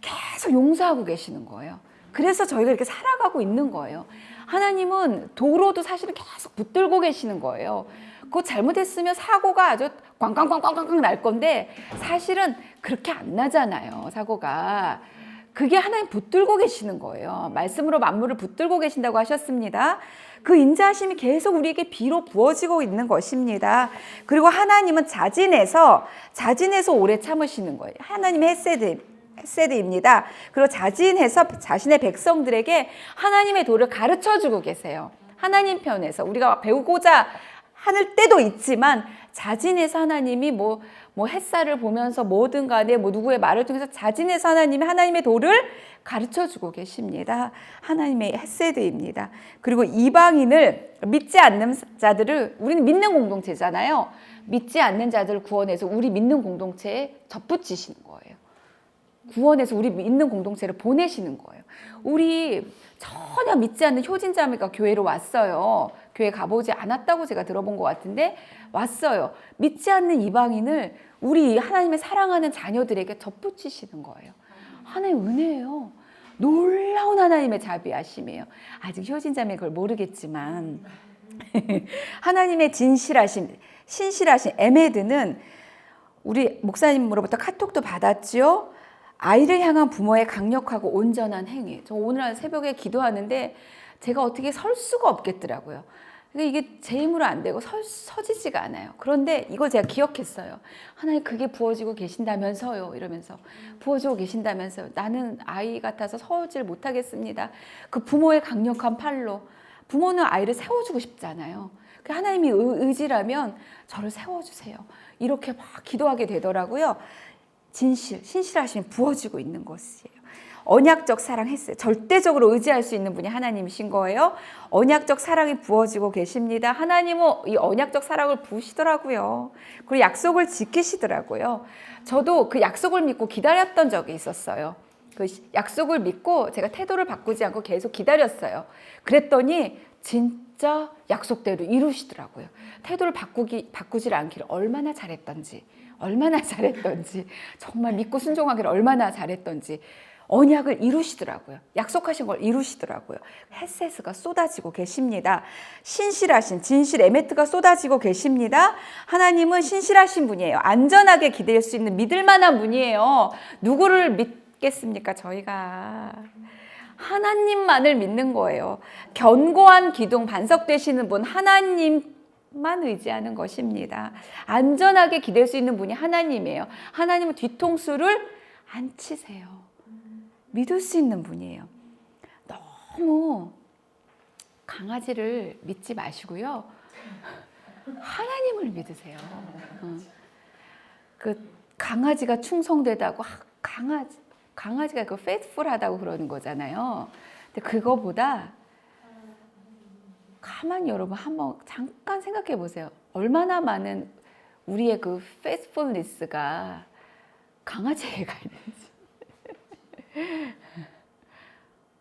A: 계속 용서하고 계시는 거예요. 그래서 저희가 이렇게 살아가고 있는 거예요. 하나님은 도로도 사실은 계속 붙들고 계시는 거예요. 그거 잘못했으면 사고가 아주 꽝꽝꽝꽝꽝 날 건데 사실은 그렇게 안 나잖아요. 사고가. 그게 하나님 붙들고 계시는 거예요. 말씀으로 만물을 붙들고 계신다고 하셨습니다. 그 인자하심이 계속 우리에게 비로 부어지고 있는 것입니다. 그리고 하나님은 자진해서 오래 참으시는 거예요. 하나님의 헤세드입니다. 그리고 자진해서 자신의 백성들에게 하나님의 도를 가르쳐주고 계세요. 하나님 편에서 우리가 배우고자 하는 때도 있지만 자진해서 하나님이 뭐 햇살을 보면서 뭐든 간에 누구의 말을 통해서 자진해서 하나님의 도를 가르쳐주고 계십니다. 하나님의 헤세드입니다. 그리고 이방인을 믿지 않는 자들을 우리는 믿는 공동체잖아요. 믿지 않는 자들을 구원해서 우리 믿는 공동체에 접붙이시는 거예요. 구원해서 우리 믿는 공동체를 보내시는 거예요. 우리 전혀 믿지 않는 효진자매가 교회로 왔어요. 교회 가보지 않았다고 제가 들어본 것 같은데 왔어요. 믿지 않는 이방인을 우리 하나님의 사랑하는 자녀들에게 접붙이시는 거예요. 하나님의 은혜예요. 놀라운 하나님의 자비하심이에요. 아직 효진자매 그걸 모르겠지만 하나님의 신실하신 에메드는 우리 목사님으로부터 카톡도 받았지요. 아이를 향한 부모의 강력하고 온전한 행위. 저 오늘 새벽에 기도하는데 제가 어떻게 설 수가 없겠더라고요. 이게 제 힘으로 안 되고 서지지가 않아요. 그런데 이걸 제가 기억했어요. 하나님 그게 부어지고 계신다면서요. 이러면서 부어지고 계신다면서요. 나는 아이 같아서 서질 못하겠습니다. 그 부모의 강력한 팔로. 부모는 아이를 세워주고 싶잖아요. 하나님이 의지라면 저를 세워주세요. 이렇게 막 기도하게 되더라고요. 신실하심이 부어지고 있는 것이에요. 언약적 사랑 했어요. 절대적으로 의지할 수 있는 분이 하나님이신 거예요. 언약적 사랑이 부어지고 계십니다. 하나님은 이 언약적 사랑을 부으시더라고요. 그리고 약속을 지키시더라고요. 저도 그 약속을 믿고 기다렸던 적이 있었어요. 그 약속을 믿고 제가 태도를 바꾸지 않고 계속 기다렸어요. 그랬더니 진짜 약속대로 이루시더라고요. 태도를 바꾸질 않기를 얼마나 잘했던지 정말 믿고 순종하기를 얼마나 잘했던지 언약을 이루시더라고요. 약속하신 걸 이루시더라고요. 헤세스가 쏟아지고 계십니다. 신실하신 진실 에메트가 쏟아지고 계십니다. 하나님은 신실하신 분이에요. 안전하게 기댈 수 있는 믿을 만한 분이에요. 누구를 믿겠습니까? 저희가 하나님만을 믿는 거예요. 견고한 기둥 반석되시는 분 하나님만 의지하는 것입니다. 안전하게 기댈 수 있는 분이 하나님이에요. 하나님은 뒤통수를 안 치세요. 믿을 수 있는 분이에요. 너무 강아지를 믿지 마시고요. 하나님을 믿으세요. 그 강아지가 충성되다고 강아지가 그 faithful하다고 그러는 거잖아요. 근데 그거보다 가만히 여러분 한번 잠깐 생각해 보세요. 얼마나 많은 우리의 그 faithfulness가 강아지에 가 있는지.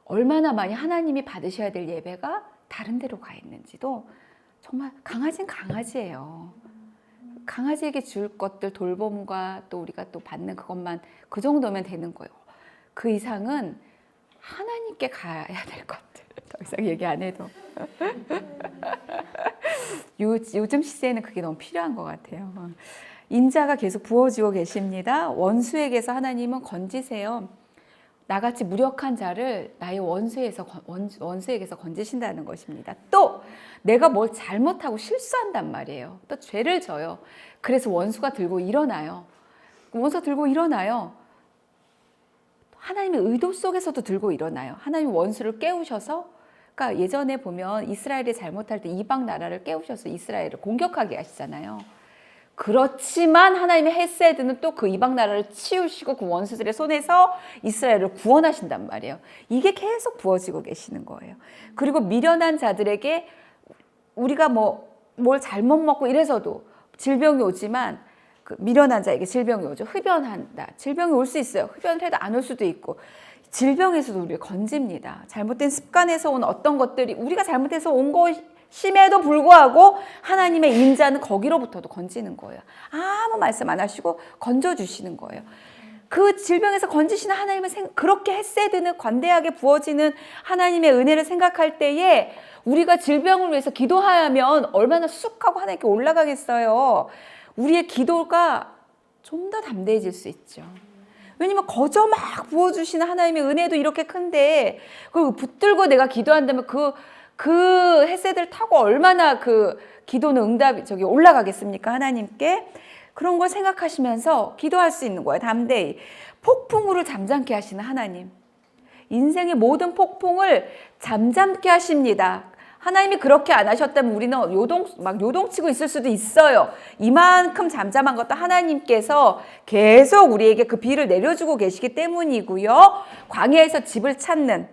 A: 얼마나 많이 하나님이 받으셔야 될 예배가 다른 데로 가 있는지도 정말 강아지는 강아지예요. 강아지에게 줄 것들 돌봄과 또 우리가 또 받는 그것만 그 정도면 되는 거예요. 그 이상은 하나님께 가야 될 것들. 더 이상 얘기 안 해도. 요즘 시대에는 그게 너무 필요한 것 같아요. 인자가 계속 부어지고 계십니다. 원수에게서 하나님은 건지세요. 나같이 무력한 자를 나의 원수에게서 건지신다는 것입니다. 또 내가 뭘 잘못하고 실수한단 말이에요. 또 죄를 져요. 그래서 원수가 들고 일어나요. 하나님의 의도 속에서도 들고 일어나요. 하나님이 원수를 깨우셔서, 그러니까 예전에 보면 이스라엘이 잘못할 때 이방 나라를 깨우셔서 이스라엘을 공격하게 하시잖아요. 그렇지만 하나님의 헤세드는 또 그 이방 나라를 치우시고 그 원수들의 손에서 이스라엘을 구원하신단 말이에요. 이게 계속 부어지고 계시는 거예요. 그리고 미련한 자들에게 우리가 뭘 잘못 먹고 이래서도 질병이 오지만 그 미련한 자에게 질병이 오죠. 흡연한다. 질병이 올 수 있어요. 흡연을 해도 안 올 수도 있고. 질병에서도 우리를 건집니다. 잘못된 습관에서 온 어떤 것들이 우리가 잘못해서 온 것임에도 불구하고 하나님의 인자는 거기로부터도 건지는 거예요. 아무 말씀 안 하시고 건져주시는 거예요. 그 질병에서 건지시는 하나님의 그렇게 헤세드는 관대하게 부어지는 하나님의 은혜를 생각할 때에 우리가 질병을 위해서 기도하면 얼마나 쑥하고 하나님께 올라가겠어요. 우리의 기도가 좀 더 담대해질 수 있죠. 왜냐면 거저 막 부어주시는 하나님의 은혜도 이렇게 큰데 그걸 붙들고 내가 기도한다면 그 헤세드를 타고 얼마나 그 기도는 응답이 올라가겠습니까? 하나님께. 그런 걸 생각하시면서 기도할 수 있는 거예요. 담대히. 폭풍우를 잠잠케 하시는 하나님. 인생의 모든 폭풍을 잠잠케 하십니다. 하나님이 그렇게 안 하셨다면 우리는 요동치고 있을 수도 있어요. 이만큼 잠잠한 것도 하나님께서 계속 우리에게 그 비를 내려주고 계시기 때문이고요. 광야에서 집을 찾는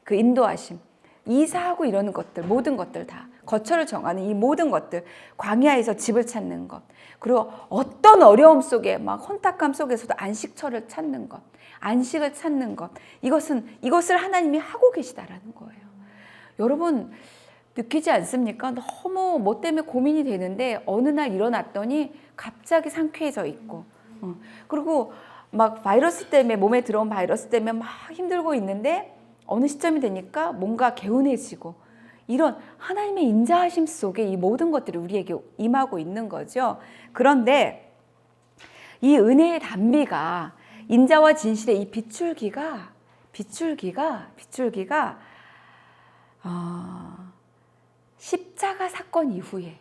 A: 그 인도하심. 이사하고 이러는 것들, 모든 것들 다. 거처를 정하는 이 모든 것들. 광야에서 집을 찾는 것. 그리고 어떤 어려움 속에 막 혼탁함 속에서도 안식처를 찾는 것. 안식을 찾는 것. 이것을 하나님이 하고 계시다라는 거예요. 여러분, 느끼지 않습니까? 너무 뭐 때문에 고민이 되는데 어느 날 일어났더니 갑자기 상쾌해져 있고 그리고 막 바이러스 때문에 몸에 들어온 바이러스 때문에 막 힘들고 있는데 어느 시점이 되니까 뭔가 개운해지고 이런 하나님의 인자하심 속에 이 모든 것들이 우리에게 임하고 있는 거죠. 그런데 이 은혜의 단비가 인자와 진실의 이 빗줄기가 십자가 사건 이후에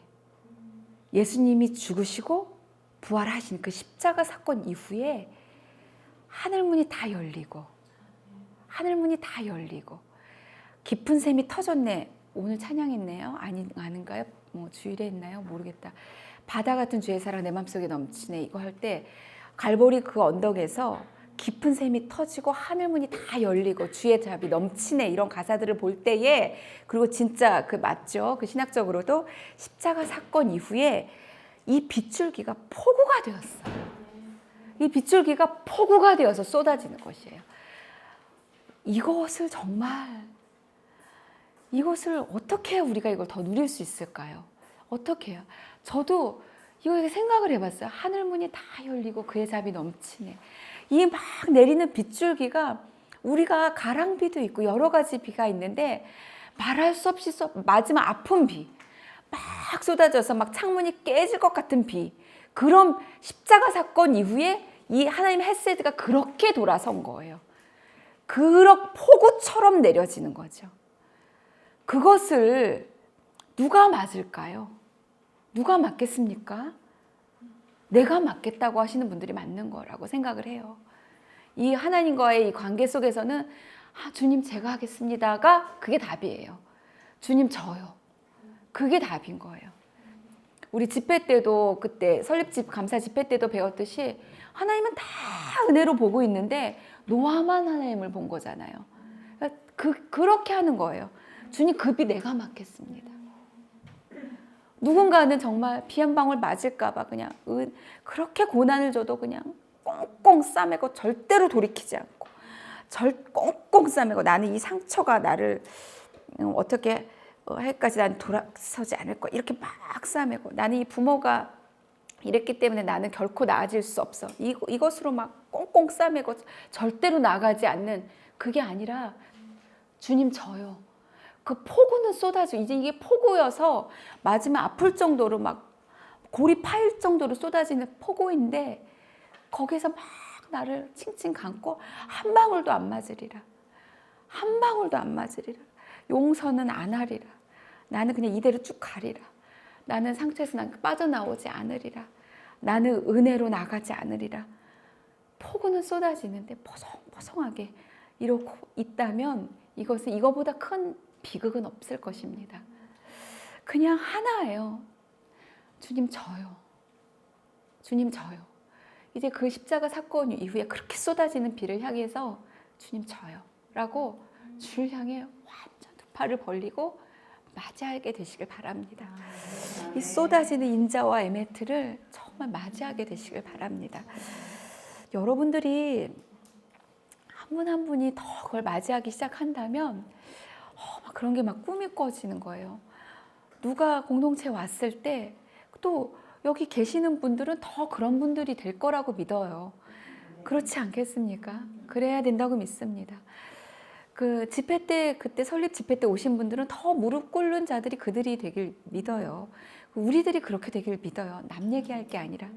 A: 예수님이 죽으시고 부활하신 그 십자가 사건 이후에 하늘문이 다 열리고 깊은 샘이 터졌네. 오늘 찬양했네요. 아닌가요? 주일에 했나요? 모르겠다. 바다 같은 주의 사랑 내 맘속에 넘치네. 이거 할 때 갈보리 그 언덕에서 깊은 샘이 터지고 하늘문이 다 열리고 주의 답이 넘치네 이런 가사들을 볼 때에 그리고 진짜 그 맞죠? 그 신학적으로도 십자가 사건 이후에 이 빗줄기가 폭우가 되었어요. 이 빗줄기가 폭우가 되어서 쏟아지는 것이에요. 이것을 정말 이것을 어떻게 해야 우리가 이걸 더 누릴 수 있을까요? 어떻게 해요? 저도 이거 생각을 해봤어요. 하늘문이 다 열리고 그의 답이 넘치네. 이 막 내리는 빗줄기가 우리가 가랑비도 있고 여러 가지 비가 있는데 말할 수 없이 마지막 아픈 비, 막 쏟아져서 막 창문이 깨질 것 같은 비, 그런 십자가 사건 이후에 이 하나님의 헤세드가 그렇게 돌아선 거예요. 그런 폭우처럼 내려지는 거죠. 그것을 누가 맞을까요? 누가 맞겠습니까? 내가 맞겠다고 하시는 분들이 맞는 거라고 생각을 해요. 이 하나님과의 이 관계 속에서는 주님 제가 하겠습니다가 그게 답이에요. 주님 저요. 그게 답인 거예요. 우리 집회 때도 그때 설립집 감사 집회 때도 배웠듯이 하나님은 다 은혜로 보고 있는데 노아만 하나님을 본 거잖아요. 그렇게 하는 거예요. 주님 그 비 내가 맞겠습니다. 누군가는 정말 비 한 방울 맞을까 봐 그냥 그렇게 고난을 줘도 그냥 꽁꽁 싸매고 절대로 돌이키지 않고 꽁꽁 싸매고 나는 이 상처가 나를 어떻게 할까지 난 돌아서지 않을 거야 이렇게 막 싸매고 나는 이 부모가 이랬기 때문에 나는 결코 나아질 수 없어 이것으로 막 꽁꽁 싸매고 절대로 나가지 않는 그게 아니라 주님 저요. 그 폭우는 쏟아지고 이제 이게 폭우여서 마지막 아플 정도로 막 골이 파일 정도로 쏟아지는 폭우인데 거기서 막 나를 칭칭 감고 한 방울도 안 맞으리라. 한 방울도 안 맞으리라. 용서는 안 하리라. 나는 그냥 이대로 쭉 가리라. 나는 상처에서 난 빠져나오지 않으리라. 나는 은혜로 나가지 않으리라. 폭우는 쏟아지는데 포송포송하게 이러고 있다면 이것은 이거보다 큰 비극은 없을 것입니다. 그냥 하나예요. 주님 저요. 주님 저요. 이제 그 십자가 사건 이후에 그렇게 쏟아지는 비를 향해서 주님 저요 라고 주를 향해 완전 두 팔을 벌리고 맞이하게 되시길 바랍니다. 이 쏟아지는 인자와 에메트를 정말 맞이하게 되시길 바랍니다. 여러분들이 한 분 한 분이 더 그걸 맞이하기 시작한다면 막 그런 게 막 꿈이 꿔지는 거예요. 누가 공동체에 왔을 때 또 여기 계시는 분들은 더 그런 분들이 될 거라고 믿어요. 그렇지 않겠습니까? 그래야 된다고 믿습니다. 그 집회 때 그때 설립 집회 때 오신 분들은 더 무릎 꿇는 자들이 그들이 되길 믿어요. 우리들이 그렇게 되길 믿어요. 남 얘기할 게 아니라.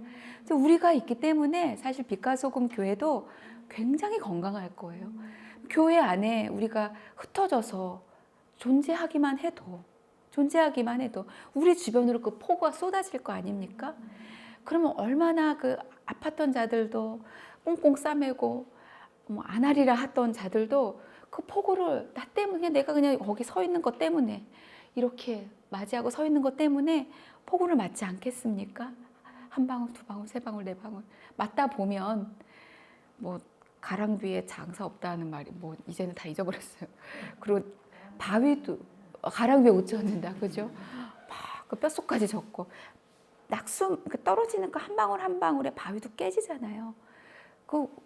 A: 우리가 있기 때문에 사실 빛과 소금 교회도 굉장히 건강할 거예요. 교회 안에 우리가 흩어져서 존재하기만 해도 우리 주변으로 그 폭우가 쏟아질 거 아닙니까? 그러면 얼마나 그 아팠던 자들도 꽁꽁 싸매고 뭐 안 하리라 했던 자들도 그 폭우를 나 때문에 내가 그냥 거기 서 있는 것 때문에 이렇게 맞이하고 서 있는 것 때문에 폭우를 맞지 않겠습니까? 한 방울, 두 방울, 세 방울, 네 방울 맞다 보면 뭐 가랑비에 장사 없다는 말이 뭐 이제는 다 잊어버렸어요. 그리고 바위도 가랑비에 옷 젖는다, 그죠? 막 그 뼛속까지 젖고 낙수 떨어지는 거 한 방울 한 방울에 바위도 깨지잖아요.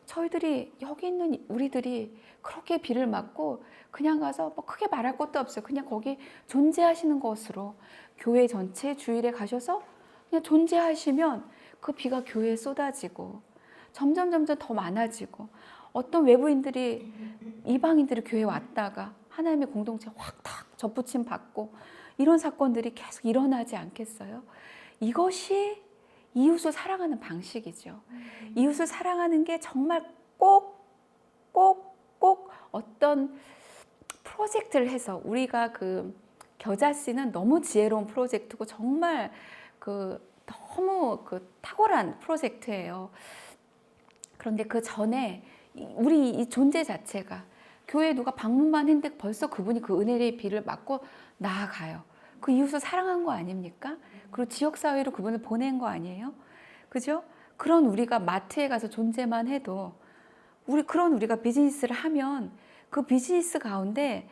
A: 저희들이 여기 있는 우리들이 그렇게 비를 맞고 그냥 가서 뭐 크게 말할 것도 없어요. 그냥 거기 존재하시는 것으로 교회 전체 주일에 가셔서 그냥 존재하시면 그 비가 교회에 쏟아지고 점점 더 많아지고 어떤 외부인들이 이방인들이 교회에 왔다가 하나님의 공동체 확 접붙임 받고 이런 사건들이 계속 일어나지 않겠어요? 이것이 이웃을 사랑하는 방식이죠. 이웃을 사랑하는 게 정말 꼭 어떤 프로젝트를 해서 우리가 그 겨자씨는 너무 지혜로운 프로젝트고 정말 너무 탁월한 프로젝트예요. 그런데 그 전에 우리 이 존재 자체가 교회에 누가 방문만 했는데 벌써 그분이 그 은혜의 비를 맞고 나아가요. 그 이웃을 사랑한 거 아닙니까? 그리고 지역사회로 그분을 보낸 거 아니에요? 그죠? 그런 우리가 마트에 가서 존재만 해도 우리가 비즈니스를 하면 그 비즈니스 가운데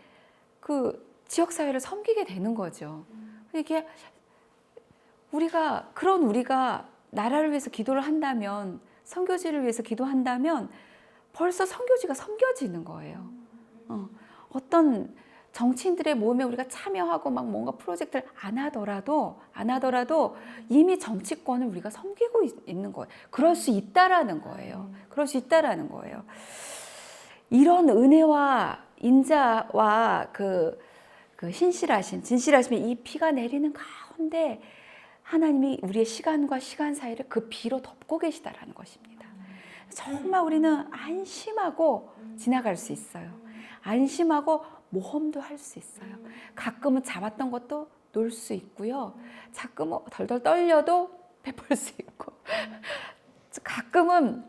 A: 그 지역 사회를 섬기게 되는 거죠. 이게 우리가 나라를 위해서 기도를 한다면, 선교지를 위해서 기도한다면 벌써 선교지가 섬겨지는 거예요. 어떤 정치인들의 모임에 우리가 참여하고 막 뭔가 프로젝트를 안 하더라도 이미 정치권을 우리가 섬기고 있는 거예요. 그럴 수 있다라는 거예요. 이런 은혜와 인자와 그 진실하신 이 비가 내리는 가운데 하나님이 우리의 시간과 시간 사이를 그 비로 덮고 계시다라는 것입니다. 정말 우리는 안심하고 지나갈 수 있어요. 안심하고 모험도 할 수 있어요. 가끔은 잡았던 것도 놓을 수 있고요. 가끔은 덜덜 떨려도 베풀 수 있고, 가끔은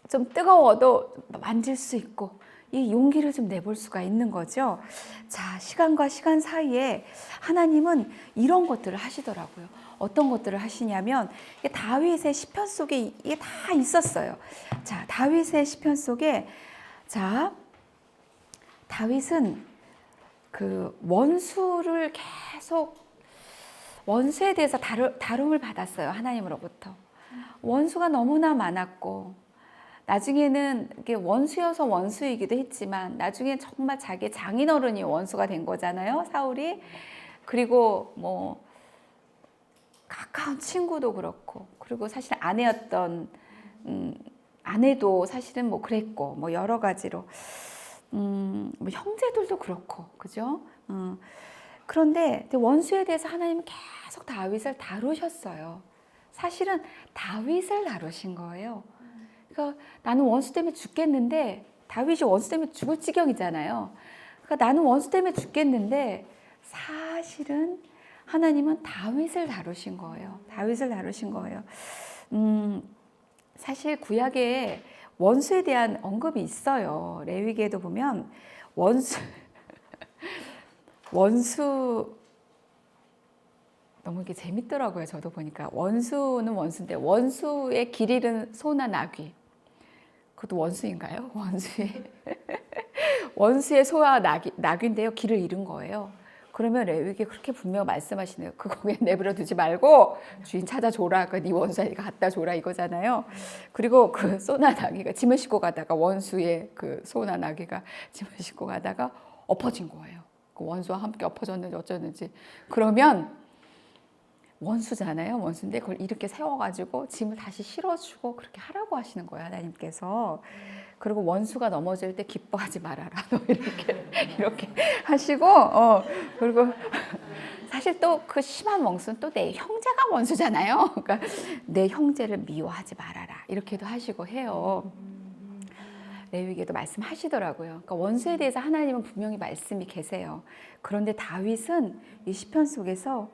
A: 좀 뜨거워도 만질 수 있고, 이 용기를 좀 내볼 수가 있는 거죠. 자, 시간과 시간 사이에 하나님은 이런 것들을 하시더라고요. 어떤 것들을 하시냐면, 다윗의 시편 속에 이게 다 있었어요. 자, 다윗의 시편 속에, 자, 다윗은 그 원수를 계속, 원수에 대해서 다rum을 받았어요. 하나님으로부터. 원수가 너무나 많았고, 나중에는 이게 원수여서 원수이기도 했지만, 나중에 정말 자기 장인어른이 원수가 된 거잖아요, 사울이. 그리고 뭐 가까운 친구도 그렇고, 그리고 사실 아내였던 아내도 사실은 뭐 그랬고, 뭐 여러 가지로 뭐 형제들도 그렇고, 그죠? 그런데 원수에 대해서 하나님은 계속 다윗을 다루셨어요. 사실은 다윗을 다루신 거예요. 그러니까 나는 원수 때문에 죽겠는데, 다윗이 원수 때문에 죽을 지경이잖아요. 그러니까 나는 원수 때문에 죽겠는데 사실은 하나님은 다윗을 다루신 거예요. 사실 구약에 원수에 대한 언급이 있어요. 레위기에도 보면 원수 너무 이게 재밌더라고요. 저도 보니까 원수는 원수인데, 원수의 길 잃은 소나 나귀, 그것도 원수인가요? 원수의 소와 나귀인데요, 길을 잃은 거예요. 그러면 레위기에 그렇게 분명 말씀하시네요. 그거 그냥 내버려 두지 말고 주인 찾아줘라. 네 원수니까 갖다 줘라 이거잖아요. 그리고 그 소나 나귀가 짐을 싣고 가다가, 원수의 그 소나 나귀가 짐을 싣고 가다가 엎어진 거예요. 그 원수와 함께 엎어졌는지 어쩌는지. 그러면 원수잖아요. 원수인데 그걸 이렇게 세워가지고 짐을 다시 실어주고 그렇게 하라고 하시는 거예요, 하나님께서. 그리고 원수가 넘어질 때 기뻐하지 말아라. 이렇게 하시고, 그리고 사실 또 그 심한 원수는 또 내 형제가 원수잖아요. 그러니까 내 형제를 미워하지 말아라. 이렇게도 하시고 해요. 레위기에도 말씀하시더라고요. 그러니까 원수에 대해서 하나님은 분명히 말씀이 계세요. 그런데 다윗은 이 시편 속에서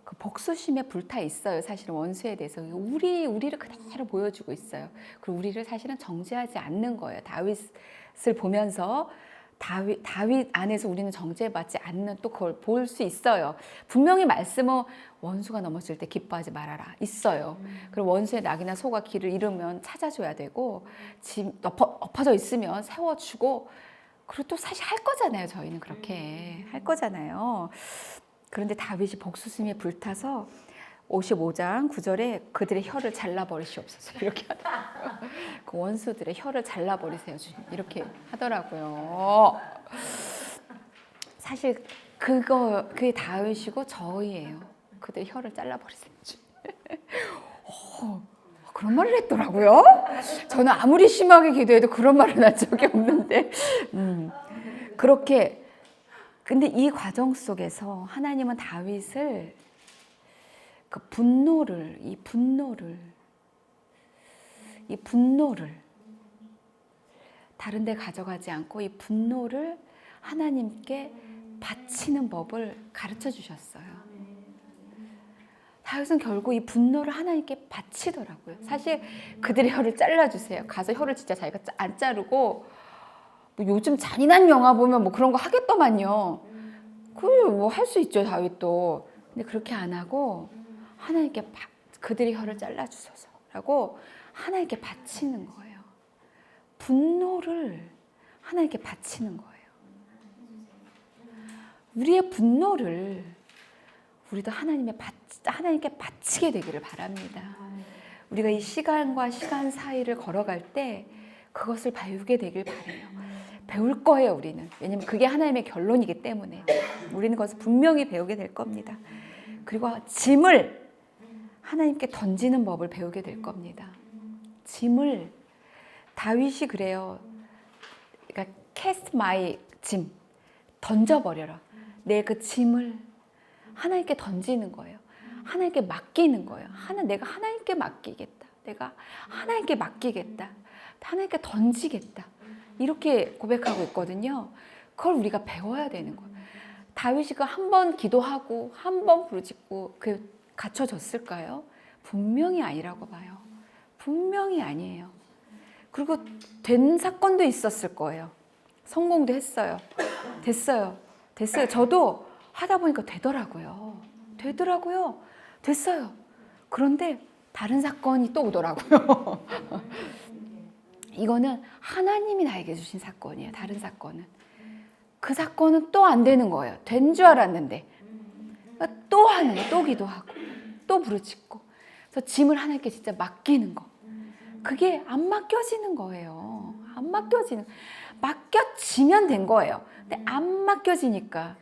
A: 그 복수심에 불타 있어요. 사실은 원수에 대해서 우리를 그대로 보여주고 있어요. 그리고 우리를 사실은 정죄하지 않는 거예요. 다윗을 보면서 다윗 안에서 우리는 정죄받지 않는, 또 그걸 볼 수 있어요. 분명히 말씀은 원수가 넘어질 때 기뻐하지 말아라 있어요. 그리고 원수의 낙이나 소가 길을 잃으면 찾아줘야 되고, 짐 엎어져 있으면 세워주고, 그리고 또 사실 할 거잖아요. 저희는 그렇게 할 거잖아요. 그런데 다윗이 복수심에 불타서 55장 9절에 그들의 혀를 잘라버리시옵소서 이렇게 하더라고요. 그 원수들의 혀를 잘라버리세요 주님, 이렇게 하더라고요. 사실 그게 다윗이고 저희예요. 그들의 혀를 잘라버리세요 주님. 그런 말을 했더라고요. 저는 아무리 심하게 기도해도 그런 말을 한 적이 없는데, 그렇게. 근데 이 과정 속에서 하나님은 다윗을 그 이 분노를 다른 데 가져가지 않고 이 분노를 하나님께 바치는 법을 가르쳐 주셨어요. 다윗은 결국 이 분노를 하나님께 바치더라고요. 사실 그들의 혀를 잘라주세요. 가서 혀를 진짜 자기가 안 자르고, 뭐 요즘 잔인한 영화 보면 뭐 그런 거 하겠더만요. 뭐 할 수 있죠, 다윗도. 근데 그렇게 안 하고 하나님께 그들의 혀를 잘라주소서라고 하나님께 바치는 거예요. 분노를 하나님께 바치는 거예요. 우리의 분노를 우리도 하나님께 바치게 되기를 바랍니다. 우리가 이 시간과 시간 사이를 걸어갈 때 그것을 배우게 되길 바라요. 배울 거예요, 우리는. 왜냐면 그게 하나님의 결론이기 때문에 우리는 그것을 분명히 배우게 될 겁니다. 그리고 짐을 하나님께 던지는 법을 배우게 될 겁니다. 짐을, 다윗이 그래요. 그러니까 cast my 짐, 던져버려라. 내 그 짐을 하나님께 던지는 거예요. 하나님께 맡기는 거예요. 내가 하나님께 맡기겠다. 내가 하나님께 맡기겠다. 하나님께 던지겠다. 이렇게 고백하고 있거든요. 그걸 우리가 배워야 되는 거예요. 다윗이 그 한 번 기도하고 한 번 부르짖고 그 갖춰졌을까요? 분명히 아니라고 봐요. 분명히 아니에요. 그리고 된 사건도 있었을 거예요. 성공도 했어요. 됐어요. 저도 하다 보니까 되더라고요. 됐어요. 그런데 다른 사건이 또 오더라고요. 이거는 하나님이 나에게 주신 사건이에요. 다른 사건은. 그 사건은 또 안 되는 거예요. 된 줄 알았는데. 또 하는 거예요. 또 기도하고 또 부르짖고. 그래서 짐을 하나님께 진짜 맡기는 거. 그게 안 맡겨지는 거예요. 맡겨지면 된 거예요. 근데 안 맡겨지니까.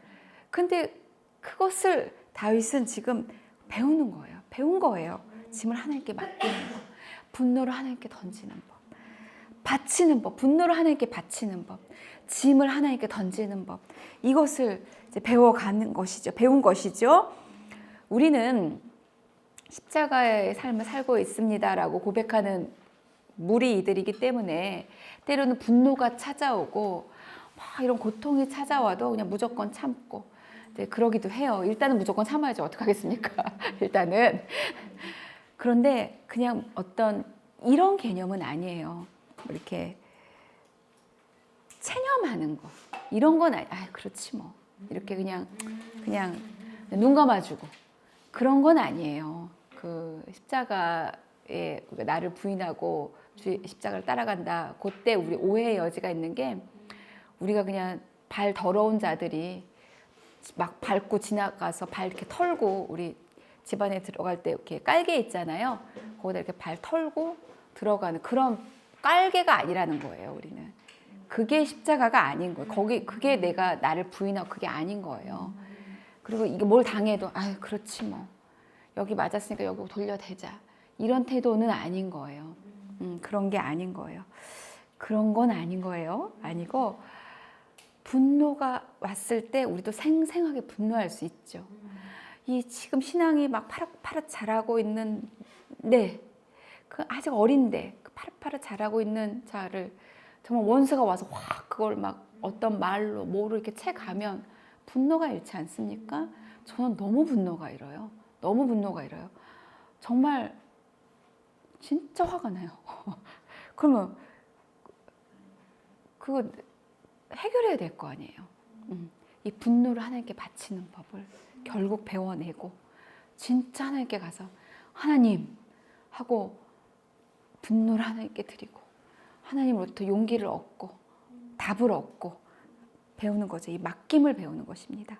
A: 근데 그것을 다윗은 지금 배운 거예요. 짐을 하나님께 맡기는 법. 분노를 하나님께 던지는 법. 바치는 법. 분노를 하나님께 바치는 법. 짐을 하나님께 던지는 법. 이것을 이제 배운 것이죠. 우리는 십자가의 삶을 살고 있습니다라고 고백하는 무리이들이기 때문에 때로는 분노가 찾아오고 막 이런 고통이 찾아와도 그냥 무조건 참고 그러기도 해요. 일단은 무조건 참아야죠. 어떡하겠습니까? 일단은. 그런데 그냥 어떤 이런 개념은 아니에요. 이렇게 체념하는 거. 이런 건 그렇지 뭐. 이렇게 그냥 눈 감아주고. 그런 건 아니에요. 그 십자가에 나를 부인하고 십자가를 따라간다. 그때 우리 오해의 여지가 있는 게 우리가 그냥 발 더러운 자들이 막 밟고 지나가서 발 이렇게 털고 우리 집안에 들어갈 때 이렇게 깔개 있잖아요. 거기다 이렇게 발 털고 들어가는 그런 깔개가 아니라는 거예요. 우리는 그게 십자가가 아닌 거예요. 그게 내가 나를 부인하고 그게 아닌 거예요. 그리고 이게 뭘 당해도 그렇지 뭐 여기 맞았으니까 여기 돌려대자 이런 태도는 아닌 거예요. 그런 게 아닌 거예요. 그런 건 아닌 거예요. 아니고 분노가 왔을 때 우리도 생생하게 분노할 수 있죠. 이 지금 신앙이 막 파릇파릇 자라고 있는 그 아직 어린데 그 파릇파릇 자라고 있는 자를 정말 원수가 와서 확 그걸 막 어떤 말로 뭐로 이렇게 채가면 분노가 일지 않습니까? 저는 너무 분노가 일어요. 정말 진짜 화가 나요. 그러면 그거 해결해야 될 거 아니에요. 이 분노를 하나님께 바치는 법을 결국 배워내고 진짜 하나님께 가서 하나님 하고 분노를 하나님께 드리고 하나님으로부터 용기를 얻고 답을 얻고 배우는 거죠. 이 맡김을 배우는 것입니다.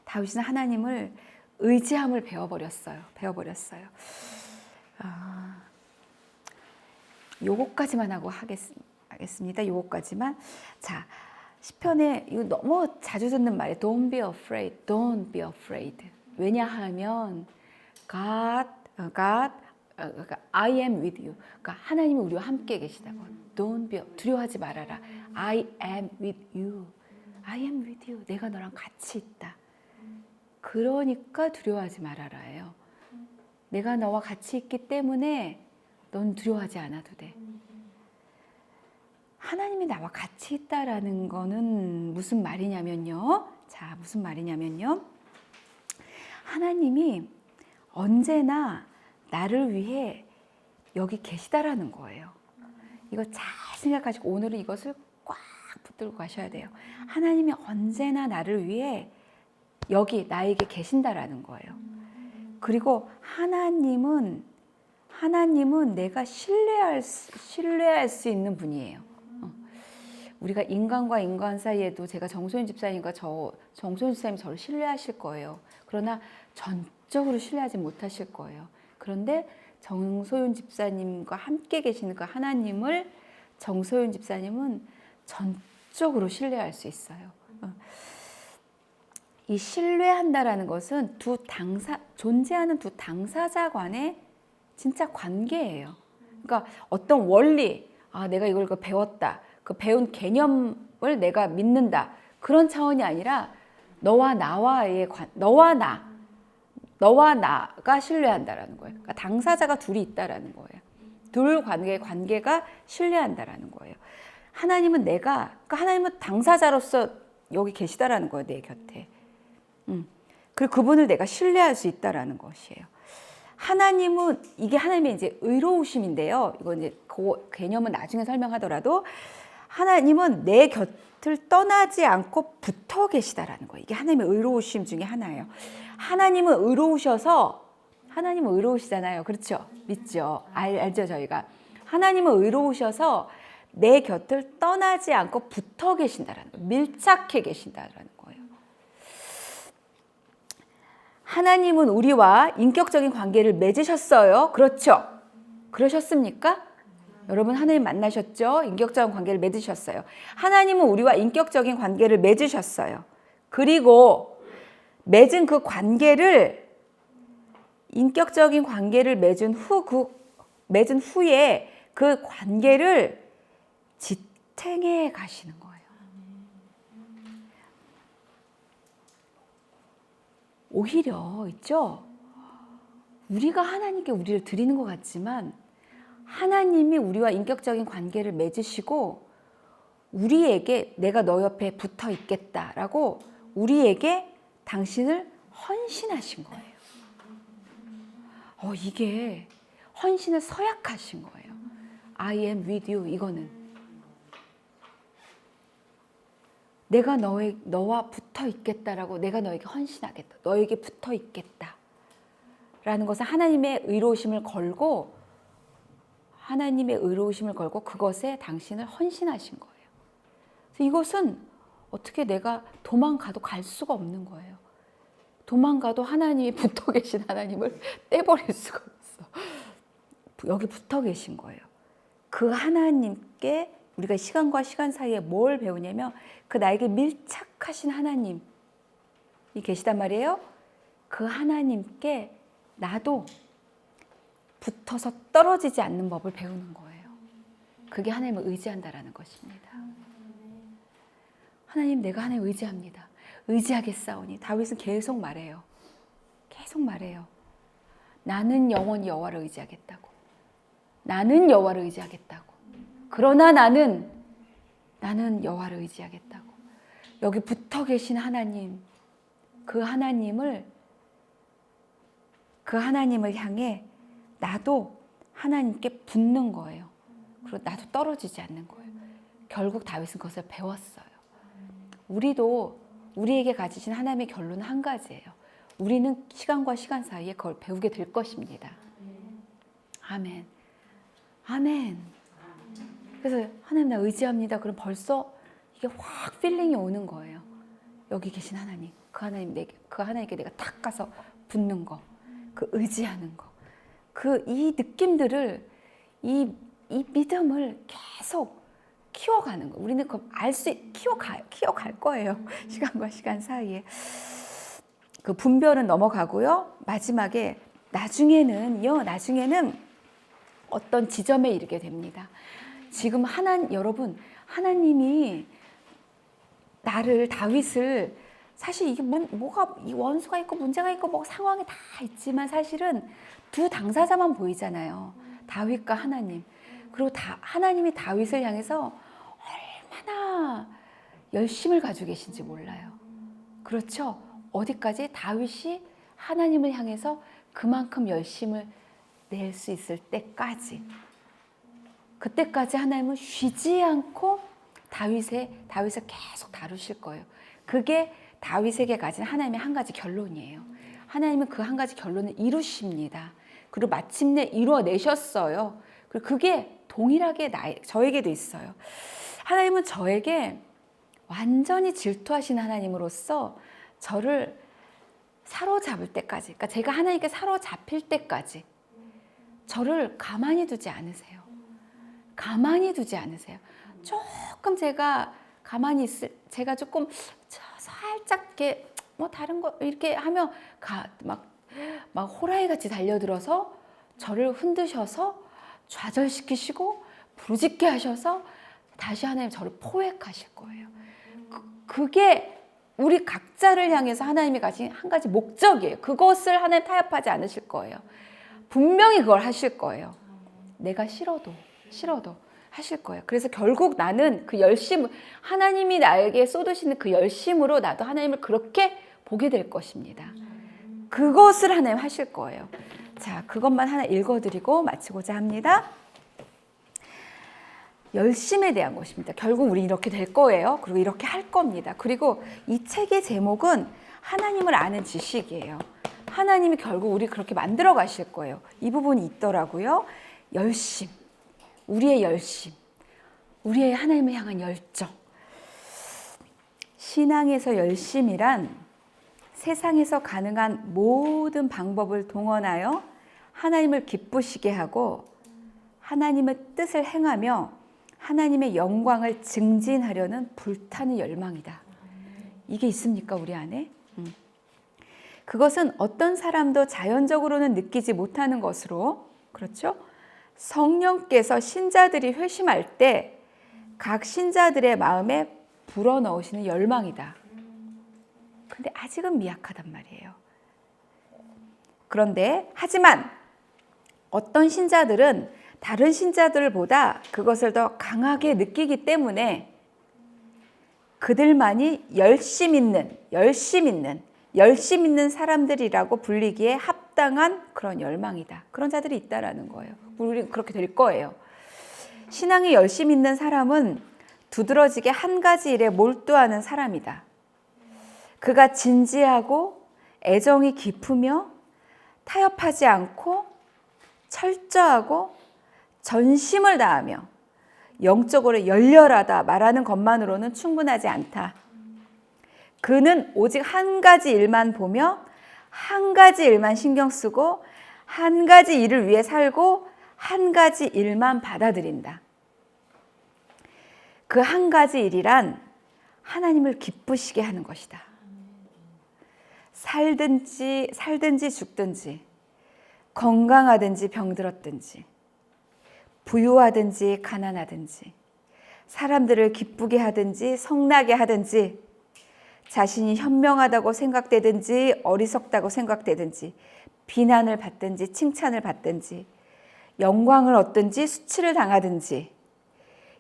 A: 다윗은 하나님을 의지함을 배워버렸어요. 요거까지만 하고 하겠습니다. 요거까지만. 자, 시편에 이거 너무 자주 듣는 말이에요. Don't be afraid. 왜냐하면 I am with you. 그러니까 하나님이 우리와 함께 계시다고. 두려워하지 말아라. I am with you. 내가 너랑 같이 있다. 그러니까 두려워하지 말아라예요. 내가 너와 같이 있기 때문에 넌 두려워하지 않아도 돼. 하나님이 나와 같이 있다라는 거는 무슨 말이냐면요. 하나님이 언제나 나를 위해 여기 계시다라는 거예요. 이거 잘 생각하시고 오늘은 이것을 꽉 붙들고 가셔야 돼요. 하나님이 언제나 나를 위해 여기 나에게 계신다라는 거예요. 그리고 하나님은 하나님은 내가 신뢰할 수 있는 분이에요. 우리가 인간과 인간 사이에도 제가 정소연 집사님과 정소연 집사님이 저를 신뢰하실 거예요. 그러나 전적으로 신뢰하지 못하실 거예요. 그런데 정소연 집사님과 함께 계시는 그 하나님을 정소연 집사님은 전적으로 신뢰할 수 있어요. 이 신뢰한다라는 것은 존재하는 두 당사자 간의 진짜 관계예요. 그러니까 어떤 원리, 내가 이걸 배웠다. 그 배운 개념을 내가 믿는다. 그런 차원이 아니라 너와 나가 신뢰한다라는 거예요. 그러니까 당사자가 둘이 있다라는 거예요. 둘 관계가 신뢰한다라는 거예요. 하나님은 그러니까 하나님은 당사자로서 여기 계시다라는 거예요, 내 곁에. 그리고 그분을 내가 신뢰할 수 있다라는 것이에요. 하나님은 이게 하나님의 이제 의로우심인데요. 이거 이제 그 개념은 나중에 설명하더라도 하나님은 내 곁을 떠나지 않고 붙어 계시다라는 거예요. 이게 하나님의 의로우심 중에 하나예요. 하나님은 의로우시잖아요. 그렇죠? 믿죠? 알죠, 저희가. 하나님은 의로우셔서 내 곁을 떠나지 않고 붙어 계신다라는 거예요. 밀착해 계신다라는 거예요. 하나님은 우리와 인격적인 관계를 맺으셨어요. 그렇죠? 그러셨습니까? 여러분 하나님 만나셨죠? 인격적인 관계를 맺으셨어요. 하나님은 우리와 인격적인 관계를 맺으셨어요. 그리고 맺은 그 관계를 인격적인 관계를 맺은 후에 그 관계를 지탱해 가시는 거예요. 오히려 있죠? 우리가 하나님께 우리를 드리는 것 같지만 하나님이 우리와 인격적인 관계를 맺으시고 우리에게 내가 너 옆에 붙어 있겠다라고 우리에게 당신을 헌신하신 거예요. 이게 헌신을 서약하신 거예요. I am with you. 이거는 내가 너와 붙어 있겠다라고 내가 너에게 헌신하겠다. 너에게 붙어 있겠다. 라는 것은 하나님의 의로우심을 걸고 그것에 당신을 헌신하신 거예요. 그래서 이것은 어떻게 내가 도망가도 갈 수가 없는 거예요. 도망가도 하나님이 붙어 계신 하나님을 떼버릴 수가 없어. 여기 붙어 계신 거예요. 그 하나님께 우리가 시간과 시간 사이에 뭘 배우냐면 그 나에게 밀착하신 하나님이 계시단 말이에요. 그 하나님께 나도 붙어서 떨어지지 않는 법을 배우는 거예요. 그게 하나님을 의지한다라는 것입니다. 하나님, 내가 하나님 의지합니다. 의지하겠사오니. 다윗은 계속 말해요. 나는 영원히 여호와를 의지하겠다고. 그러나 나는 여호와를 의지하겠다고. 여기 붙어 계신 하나님, 그 하나님을 향해 나도 하나님께 붙는 거예요. 그리고 나도 떨어지지 않는 거예요. 결국 다윗은 그것을 배웠어요. 우리도 우리에게 가지신 하나님의 결론은 한 가지예요. 우리는 시간과 시간 사이에 그걸 배우게 될 것입니다. 아멘. 그래서 하나님 나 의지합니다. 그럼 벌써 이게 확 필링이 오는 거예요. 여기 계신 하나님, 그 하나님께 내가 탁 가서 붙는 거, 그 의지하는 거, 이 느낌들을 이 믿음을 계속 키워가는 거. 우리는 키워갈 거예요. 시간과 시간 사이에. 그 분별은 넘어가고요. 마지막에 나중에는 어떤 지점에 이르게 됩니다. 지금 여러분, 하나님이 다윗을 사실 이게 이 원수가 있고 문제가 있고 상황이 다 있지만 사실은 두 당사자만 보이잖아요. 다윗과 하나님. 그리고 하나님이 다윗을 향해서 얼마나 열심을 가지고 계신지 몰라요. 그렇죠? 어디까지? 다윗이 하나님을 향해서 그만큼 열심을 낼 수 있을 때까지. 그때까지 하나님은 쉬지 않고 다윗을 계속 다루실 거예요. 그게 다윗에게 가진 하나님의 한 가지 결론이에요. 하나님은 그 한 가지 결론을 이루십니다. 그리고 마침내 이루어내셨어요. 그리고 그게 동일하게 저에게도 있어요. 하나님은 저에게 완전히 질투하신 하나님으로서 저를 사로잡을 때까지, 그러니까 제가 하나님께 사로잡힐 때까지 저를 가만히 두지 않으세요. 가만히 두지 않으세요. 조금 제가 가만히 제가 조금 살짝 이렇게 뭐 다른 거 이렇게 하면 막 호랑이 같이 달려들어서 저를 흔드셔서 좌절시키시고 부르짖게 하셔서 다시 하나님 저를 포획하실 거예요. 그게 우리 각자를 향해서 하나님이 가진 한 가지 목적이에요. 그것을 하나님 타협하지 않으실 거예요. 분명히 그걸 하실 거예요. 내가 싫어도 하실 거예요. 그래서 결국 나는 그 열심, 하나님이 나에게 쏟으시는 그 열심으로 나도 하나님을 그렇게 보게 될 것입니다. 그것을 하나님 하실 거예요. 자, 그것만 하나 읽어드리고 마치고자 합니다. 열심에 대한 것입니다. 결국 우리 이렇게 될 거예요. 그리고 이렇게 할 겁니다. 그리고 이 책의 제목은 하나님을 아는 지식이에요. 하나님이 결국 우리 그렇게 만들어 가실 거예요. 이 부분이 있더라고요. 열심, 우리의 열심, 우리의 하나님을 향한 열정. 신앙에서 열심이란 세상에서 가능한 모든 방법을 동원하여 하나님을 기쁘시게 하고 하나님의 뜻을 행하며 하나님의 영광을 증진하려는 불타는 열망이다. 이게 있습니까, 우리 안에? 그것은 어떤 사람도 자연적으로는 느끼지 못하는 것으로, 그렇죠? 성령께서 신자들이 회심할 때 각 신자들의 마음에 불어넣으시는 열망이다. 근데 아직은 미약하단 말이에요. 그런데 하지만 어떤 신자들은 다른 신자들보다 그것을 더 강하게 느끼기 때문에 그들만이 열심 있는 사람들이라고 불리기에 합당한 그런 열망이다. 그런 자들이 있다라는 거예요. 우리 그렇게 될 거예요. 신앙에 열심 있는 사람은 두드러지게 한 가지 일에 몰두하는 사람이다. 그가 진지하고 애정이 깊으며 타협하지 않고 철저하고 전심을 다하며 영적으로 열렬하다 말하는 것만으로는 충분하지 않다. 그는 오직 한 가지 일만 보며 한 가지 일만 신경 쓰고 한 가지 일을 위해 살고 한 가지 일만 받아들인다. 그 한 가지 일이란 하나님을 기쁘시게 하는 것이다. 살든지 죽든지 건강하든지 병들었든지 부유하든지 가난하든지 사람들을 기쁘게 하든지 성나게 하든지 자신이 현명하다고 생각되든지 어리석다고 생각되든지 비난을 받든지 칭찬을 받든지 영광을 얻든지 수치를 당하든지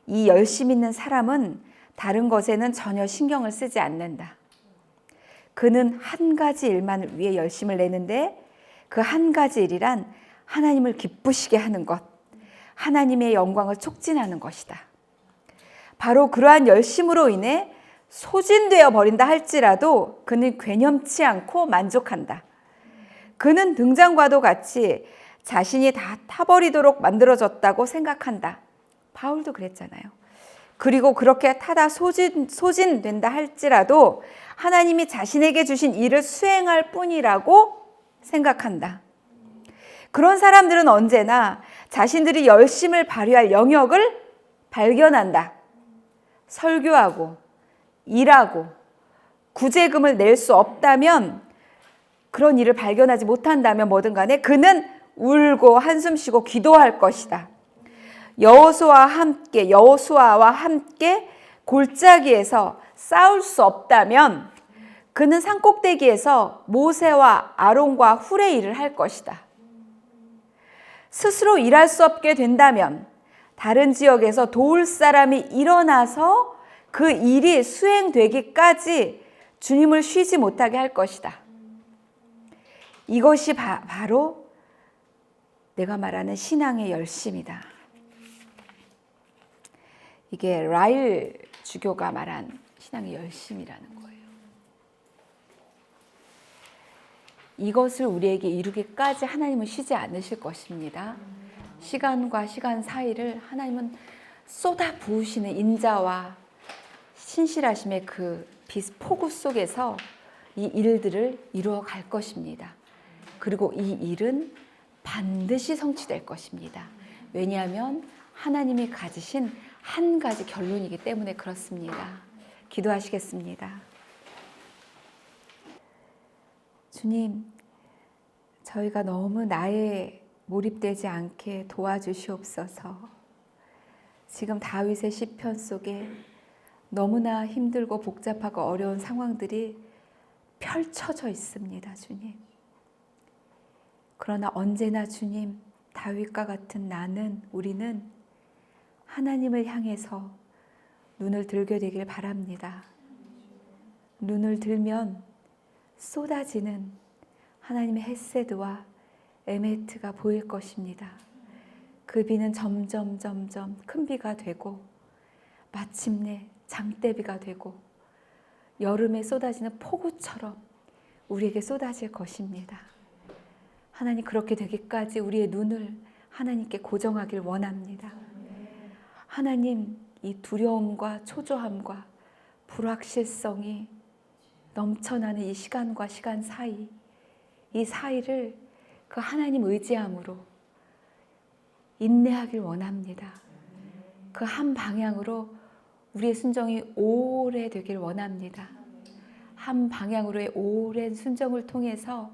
A: 이 열심 있는 사람은 다른 것에는 전혀 신경을 쓰지 않는다. 그는 한 가지 일만을 위해 열심을 내는데 그 한 가지 일이란 하나님을 기쁘시게 하는 것, 하나님의 영광을 촉진하는 것이다. 바로 그러한 열심으로 인해 소진되어 버린다 할지라도 그는 괴념치 않고 만족한다. 그는 등잔과도 같이 자신이 다 타버리도록 만들어졌다고 생각한다. 바울도 그랬잖아요. 그리고 그렇게 타다 소진된다 할지라도 하나님이 자신에게 주신 일을 수행할 뿐이라고 생각한다. 그런 사람들은 언제나 자신들이 열심을 발휘할 영역을 발견한다. 설교하고 일하고 구제금을 낼 수 없다면, 그런 일을 발견하지 못한다면 뭐든 간에 그는 울고 한숨 쉬고 기도할 것이다. 여호수아와 함께 골짜기에서 싸울 수 없다면 그는 산꼭대기에서 모세와 아론과 훌의 일을 할 것이다. 스스로 일할 수 없게 된다면 다른 지역에서 도울 사람이 일어나서 그 일이 수행되기까지 주님을 쉬지 못하게 할 것이다. 이것이 바로 내가 말하는 신앙의 열심이다. 이게 라일 주교가 말한 신앙의 열심이라는 거예요. 이것을 우리에게 이루기까지 하나님은 쉬지 않으실 것입니다. 시간과 시간 사이를 하나님은 쏟아 부으시는 인자와 신실하심의 그 폭우 속에서 이 일들을 이루어 갈 것입니다. 그리고 이 일은 반드시 성취될 것입니다. 왜냐하면 하나님이 가지신 한 가지 결론이기 때문에 그렇습니다. 기도하시겠습니다. 주님, 저희가 너무 나에 몰입되지 않게 도와주시옵소서. 지금 다윗의 시편 속에 너무나 힘들고 복잡하고 어려운 상황들이 펼쳐져 있습니다, 주님. 그러나 언제나 주님, 다윗과 같은 우리는 하나님을 향해서 눈을 들게 되길 바랍니다. 눈을 들면 쏟아지는 하나님의 헷세드와 에메트가 보일 것입니다. 그 비는 점점 큰 비가 되고 마침내 장대비가 되고 여름에 쏟아지는 폭우처럼 우리에게 쏟아질 것입니다. 하나님, 그렇게 되기까지 우리의 눈을 하나님께 고정하길 원합니다. 하나님, 이 두려움과 초조함과 불확실성이 넘쳐나는 이 시간과 시간 사이, 이 사이를 그 하나님 의지함으로 인내하길 원합니다. 그 한 방향으로 우리의 순종이 오래 되길 원합니다. 한 방향으로의 오랜 순종을 통해서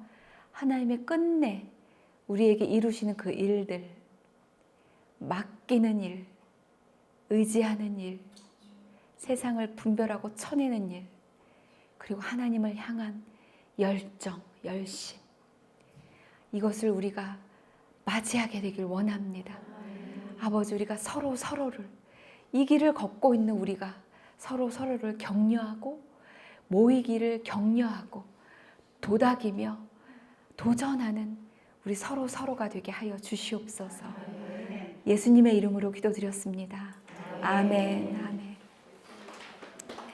A: 하나님의 끝내 우리에게 이루시는 그 일들, 맡기는 일, 의지하는 일, 세상을 분별하고 쳐내는 일, 그리고 하나님을 향한 열정, 열심, 이것을 우리가 맞이하게 되길 원합니다. 아버지, 우리가 서로를 이 길을 걷고 있는 우리가 서로를 격려하고 모이기를 격려하고 도닥이며 도전하는 우리 서로가 되게 하여 주시옵소서. 예수님의 이름으로 기도드렸습니다. 아멘.